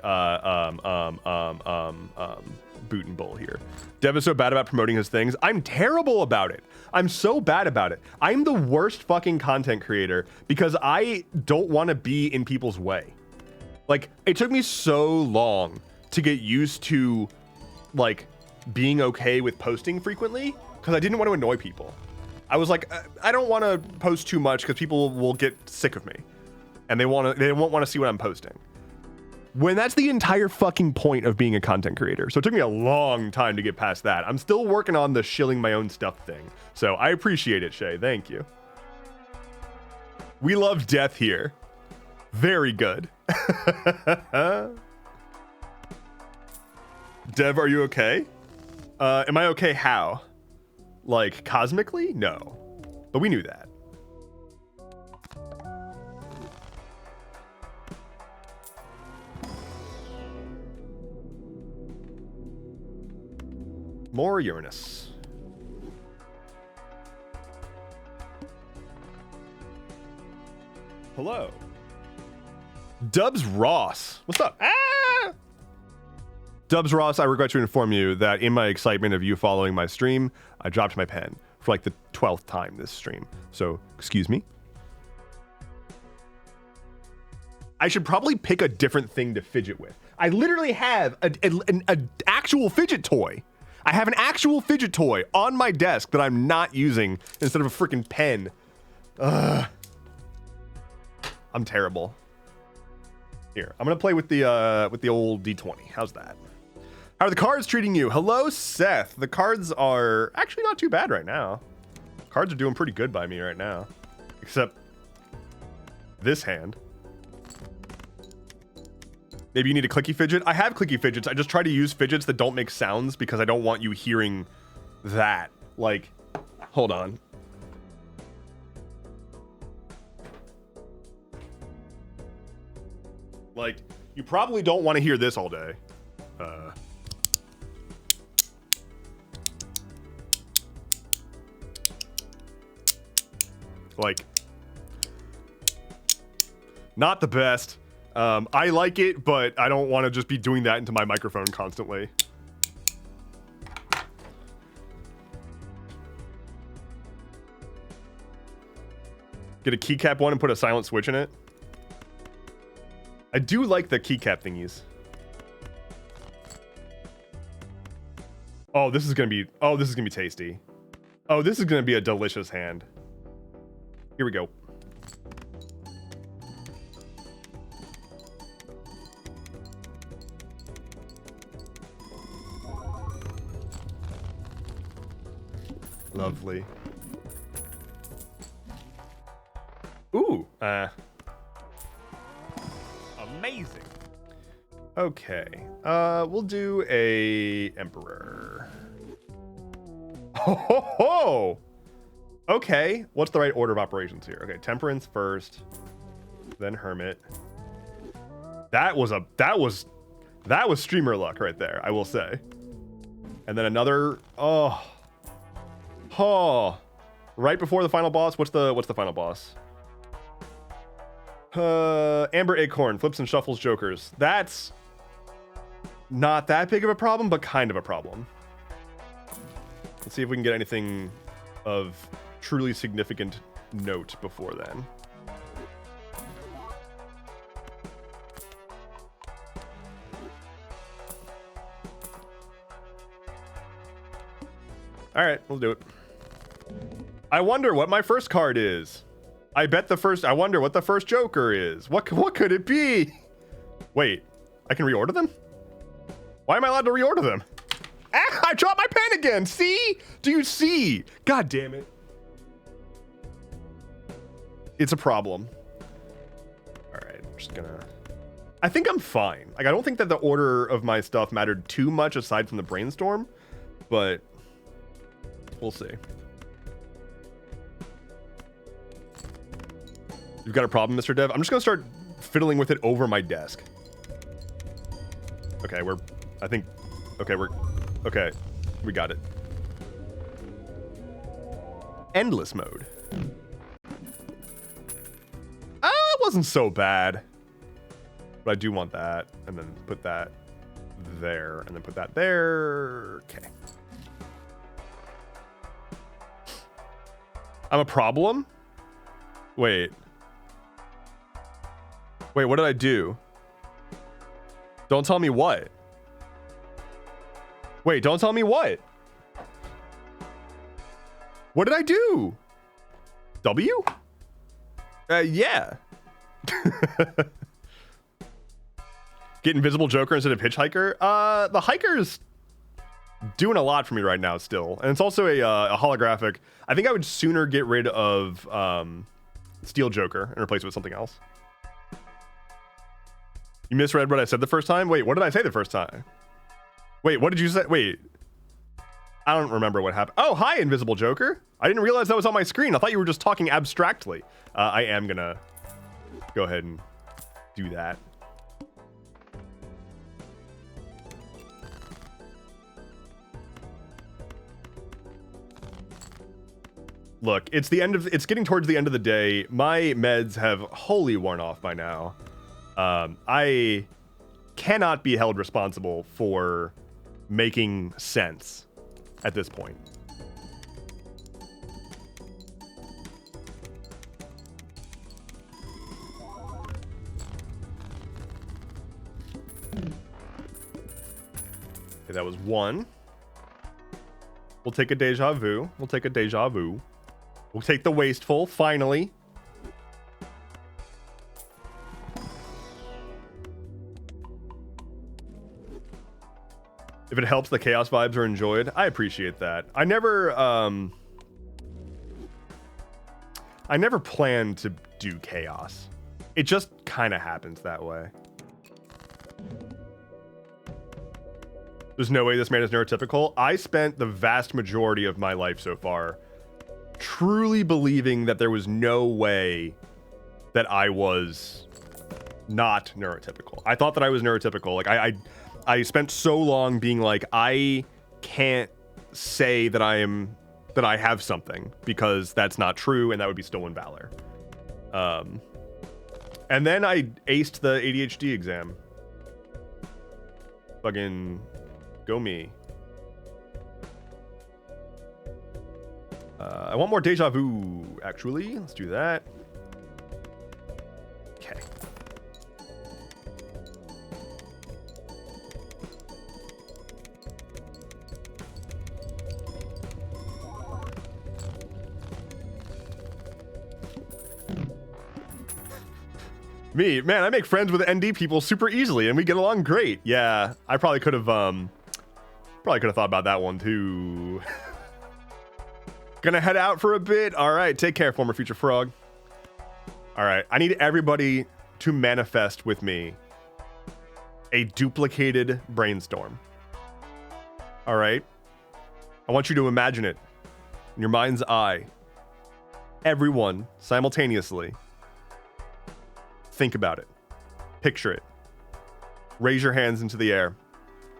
Boot and Bull here. Dev is so bad about promoting his things. I'm terrible about it. I'm so bad about it. I'm the worst fucking content creator because I don't want to be in people's way. Like, it took me so long to get used to, like, being okay with posting frequently because I didn't want to annoy people. I was like, I don't want to post too much because people will get sick of me and they won't want to see what I'm posting. When that's the entire fucking point of being a content creator. So it took me a long time to get past that. I'm still working on the shilling my own stuff thing. So I appreciate it, Shay. Thank you. We love death here. Very good. Dev, are you okay? Am I okay how? Like, cosmically? No. But we knew that. More Uranus. Hello. Dubs Ross. What's up? Ah! Dubs Ross, I regret to inform you that in my excitement of you following my stream, I dropped my pen for like the 12th time this stream. So, excuse me. I should probably pick a different thing to fidget with. I literally have an actual fidget toy. I have an actual fidget toy on my desk that I'm not using instead of a freaking pen. Ugh. I'm terrible. Here, I'm gonna play with the old D20. How's that? How are the cards treating you? Hello, Seth. The cards are actually not too bad right now. Cards are doing pretty good by me right now. Except this hand. Maybe you need a clicky fidget. I have clicky fidgets. I just try to use fidgets that don't make sounds because I don't want you hearing that. Like, hold on. Like, you probably don't want to hear this all day. Like, not the best. I like it, but I don't want to just be doing that into my microphone constantly. Get a keycap one and put a silent switch in it. I do like the keycap thingies. Oh, this is gonna be tasty. Oh, this is gonna be a delicious hand. Here we go. Lovely. Ooh, amazing. Okay, we'll do a Emperor. Ho ho ho! Okay, what's the right order of operations here? Okay, Temperance first, then Hermit. That was streamer luck right there, I will say. And then another, oh, right before the final boss. What's the final boss? Amber Acorn, flips and shuffles jokers. That's not that big of a problem, but kind of a problem. Let's see if we can get anything of truly significant note before then. All right, we'll do it. I wonder what my first card is. I wonder what the first Joker is. What could it be? Wait, I can reorder them? Why am I allowed to reorder them? Ah, I dropped my pen again. See? Do you see? God damn it. It's a problem. All right, I'm just gonna... I think I'm fine. Like, I don't think that the order of my stuff mattered too much aside from the brainstorm, but we'll see. You've got a problem, Mr. Dev? I'm just gonna start fiddling with it over my desk. Okay, okay, we got it. Endless mode. wasn't so bad. But I do want that, and then put that there, and then put that there. Okay. I'm a problem? Wait. Wait, what did I do? Don't tell me what. Wait, don't tell me what. What did I do? W? Yeah. Get Invisible Joker instead of Hitchhiker? The Hiker's doing a lot for me right now still. And it's also a holographic. I think I would sooner get rid of Steel Joker and replace it with something else. You misread what I said the first time? Wait, what did I say the first time? Wait, what did you say? Wait. I don't remember what happened. Oh, hi, Invisible Joker. I didn't realize that was on my screen. I thought you were just talking abstractly. I am gonna go ahead and do that. Look, it's getting towards the end of the day. My meds have wholly worn off by now. I cannot be held responsible for making sense at this point. Okay, that was one. We'll take a deja vu. We'll take a deja vu. We'll take the wasteful, finally. If it helps, the chaos vibes are enjoyed. I appreciate that. I never planned to do chaos. It just kind of happens that way. There's no way this man is neurotypical. I spent the vast majority of my life so far truly believing that there was no way that I was not neurotypical. I thought that I was neurotypical. Like I spent so long being like, I can't say that I have something because that's not true and that would be stolen valor. And then I aced the ADHD exam. Fucking go me. I want more deja vu, actually. Let's do that. Okay. Me, man, I make friends with ND people super easily and we get along great. Yeah, I probably could have thought about that one too. Gonna head out for a bit. All right, take care, former future frog. All right, I need everybody to manifest with me a duplicated brainstorm. All right, I want you to imagine it in your mind's eye. Everyone simultaneously think about it, picture it, raise your hands into the air.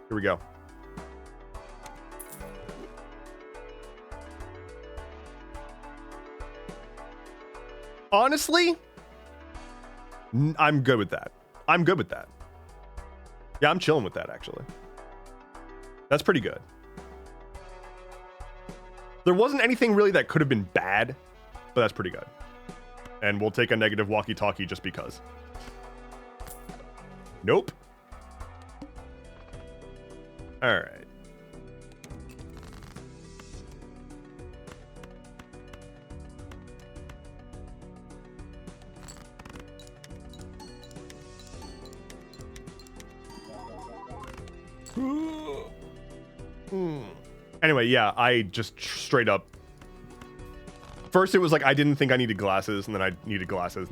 Here we go. Honestly, I'm good with that. I'm good with that. Yeah, I'm chilling with that, actually. That's pretty good. There wasn't anything really that could have been bad, but that's pretty good. And we'll take a negative walkie-talkie just because. Nope. All right. Anyway, yeah, I just straight up. First, it was like I didn't think I needed glasses, and then I needed glasses.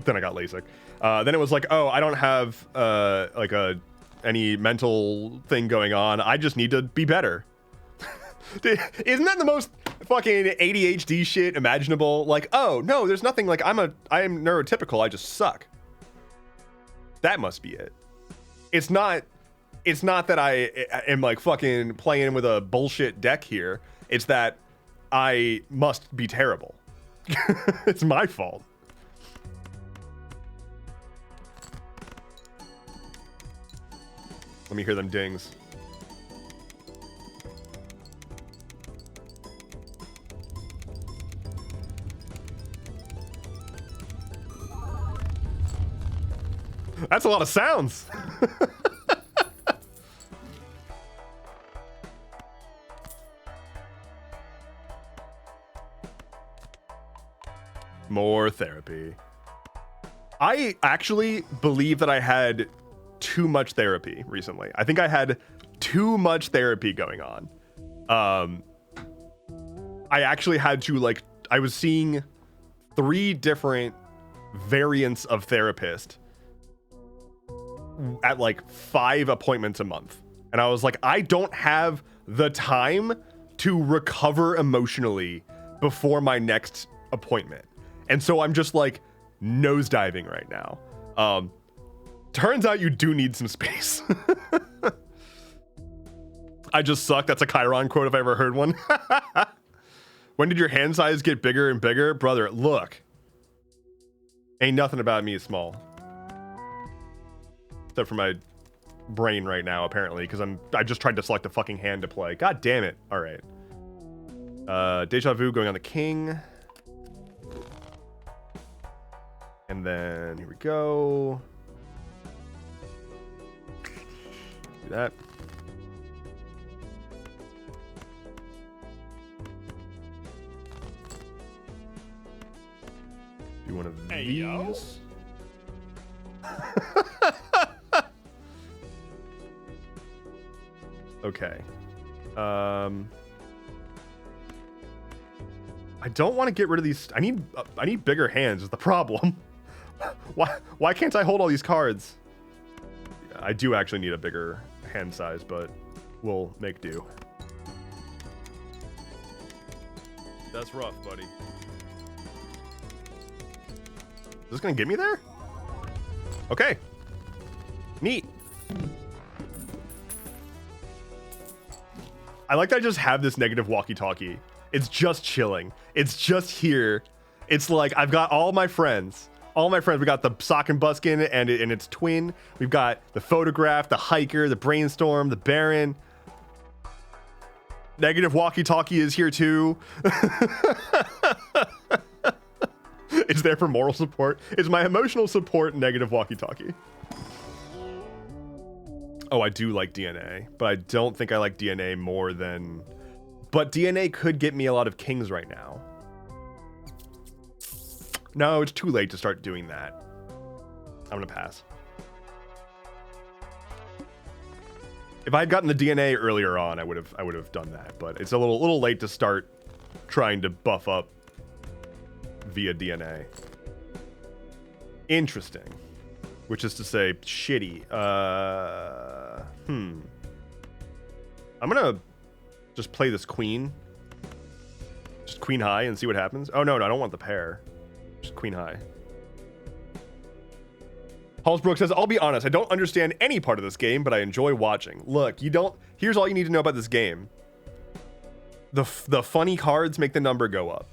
Then I got LASIK. Then it was like, oh, I don't have any mental thing going on. I just need to be better. Dude, isn't that the most fucking ADHD shit imaginable? Like, oh no, there's nothing. Like I am neurotypical. I just suck. That must be it. It's not that I am like fucking playing with a bullshit deck here. It's that I must be terrible. It's my fault. Let me hear them dings. That's a lot of sounds. More therapy. I actually believe that I had too much therapy recently. I think I had too much therapy going on. I actually had to, like, I was seeing 3 different variants of therapist at like 5 appointments a month. And I was like, I don't have the time to recover emotionally before my next appointment. And so I'm just like nosediving right now. Turns out you do need some space. I just suck. That's a Chiron quote if I ever heard one. When did your hand size get bigger and bigger? Brother, look. Ain't nothing about me is small. Except for my brain right now, apparently, because I just tried to select a fucking hand to play. God damn it. All right. Deja vu going on the king. And then here we go. Do that. Do one of these. Yo. Okay. I don't want to get rid of these. I need bigger hands is the problem. Why can't I hold all these cards? I do actually need a bigger hand size, but we'll make do. That's rough, buddy. Is this gonna get me there? Okay. Neat. I like that I just have this negative walkie-talkie. It's just chilling. It's just here. It's like I've got all my friends. All my friends. We got the sock and buskin and its twin. We've got the photograph, the hiker, the brainstorm, the baron. Negative walkie-talkie is here too. It's there for moral support. It's my emotional support negative walkie-talkie. Oh, I do like DNA, but I don't think I like DNA more than... But DNA could get me a lot of kings right now. No, it's too late to start doing that. I'm gonna pass. If I had gotten the DNA earlier on, I would have done that, but it's a little late to start trying to buff up via DNA. Interesting. Which is to say, shitty. I'm gonna just play this queen. Just queen high and see what happens. Oh, no, I don't want the pair. Just queen high. Halsbrook says, I'll be honest, I don't understand any part of this game, but I enjoy watching. Look, you don't... Here's all you need to know about this game. The funny cards make the number go up.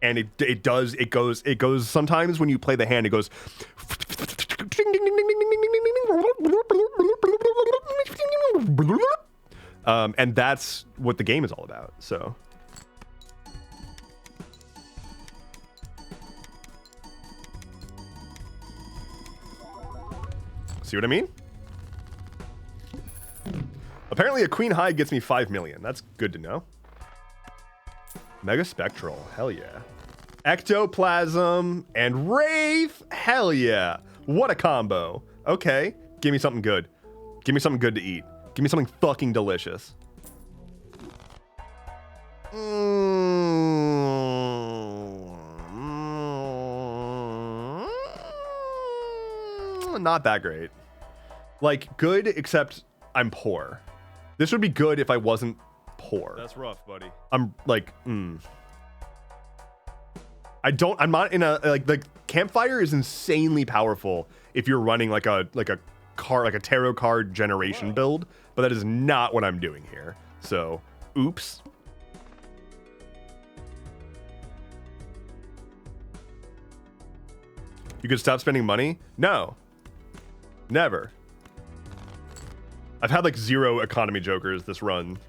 And it goes sometimes when you play the hand, it goes... And that's what the game is all about, so... See what I mean? Apparently a queen high gets me 5 million. That's good to know. Mega Spectral. Hell yeah. Ectoplasm and Wraith. Hell yeah. What a combo. Okay. Give me something good. Give me something good to eat. Give me something fucking delicious. Not that great. Like, good, except I'm poor. This would be good if I wasn't poor. That's rough, buddy. I'm like, I'm not in a, like, the campfire is insanely powerful if you're running like a tarot card generation build, but that is not what I'm doing here. So, oops. You could stop spending money? No. Never. I've had like 0 economy jokers this run,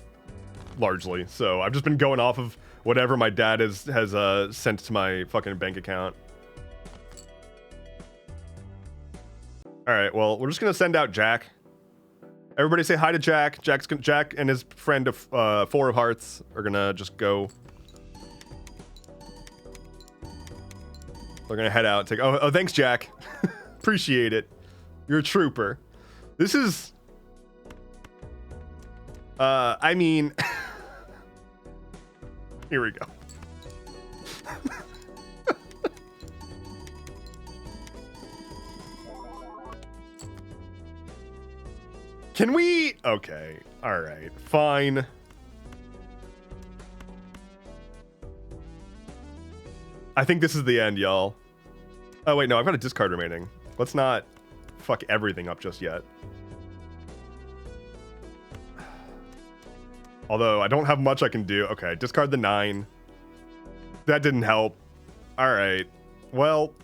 largely. So I've just been going off of whatever my dad has sent to my fucking bank account. All right, well, we're just gonna send out Jack. Everybody say hi to Jack. Jack and his friend of 4 of hearts are gonna just go. They're gonna head out. Take. Oh, thanks, Jack. Appreciate it. You're a trooper. This is. I mean. Here we go. Can we? Okay. All right. Fine. I think this is the end, y'all. Oh, wait. No, I've got a discard remaining. Let's not fuck everything up just yet. Although, I don't have much I can do. Okay. Discard the 9. That didn't help. All right. Well.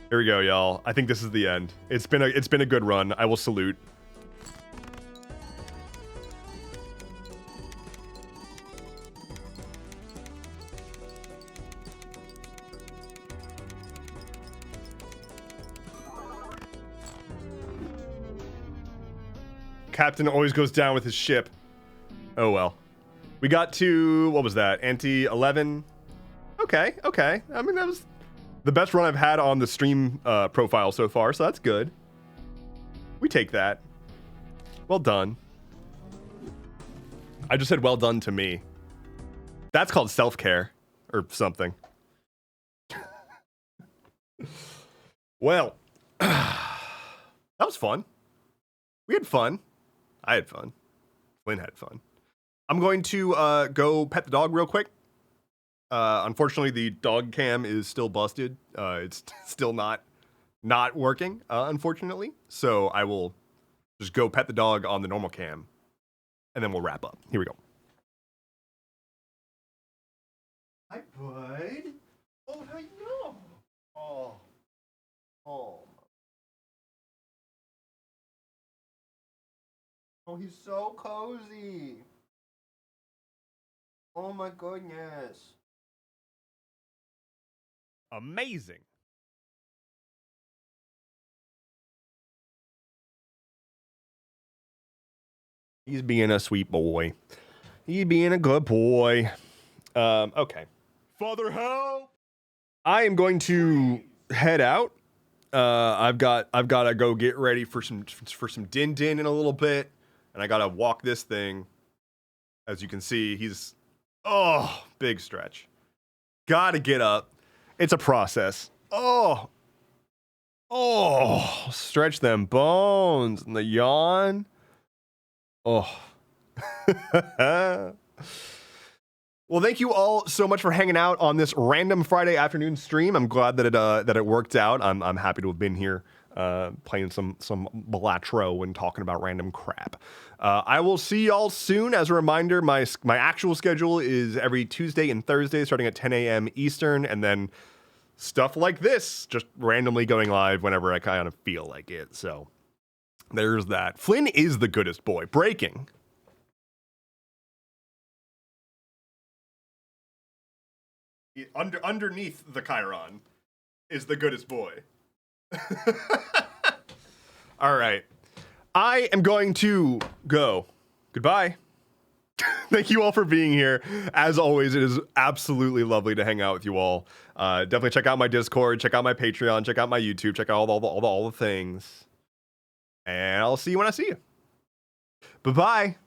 Here we go, y'all. I think this is the end. It's been a good run. I will salute. Captain always goes down with his ship. Oh well. We got to, what was that? Ante 11. Okay, okay. I mean, that was the best run I've had on the stream profile so far, so that's good. We take that. Well done. I just said well done to me. That's called self-care or something. Well, that was fun. We had fun. I had fun. Flynn had fun. I'm going to go pet the dog real quick. Unfortunately, the dog cam is still busted. It's still not working, unfortunately. So I will just go pet the dog on the normal cam, and then we'll wrap up. Here we go. Hi, bud. Oh, how you know? Oh. Oh, he's so cozy. Oh my goodness. Amazing. He's being a sweet boy. He's being a good boy. Okay. Father, help! I am going to head out. I've got to go get ready for some din in a little bit, and I gotta walk this thing. As you can see, he's big stretch. Gotta get up. It's a process. Oh, stretch them bones and the yawn. Oh. Well, thank you all so much for hanging out on this random Friday afternoon stream. I'm glad that it worked out. I'm happy to have been here, playing some Balatro and talking about random crap. I will see y'all soon. As a reminder, my actual schedule is every Tuesday and Thursday, starting at 10 a.m. Eastern, and then stuff like this, just randomly going live whenever I kind of feel like it. So there's that. Flynn is the goodest boy. Breaking. Underneath the Chiron is the goodest boy. All right. I am going to go. Goodbye. Thank you all for being here. As always, it is absolutely lovely to hang out with you all. Definitely check out my Discord, check out my Patreon, check out my YouTube, check out all the things. And I'll see you when I see you. Bye-bye.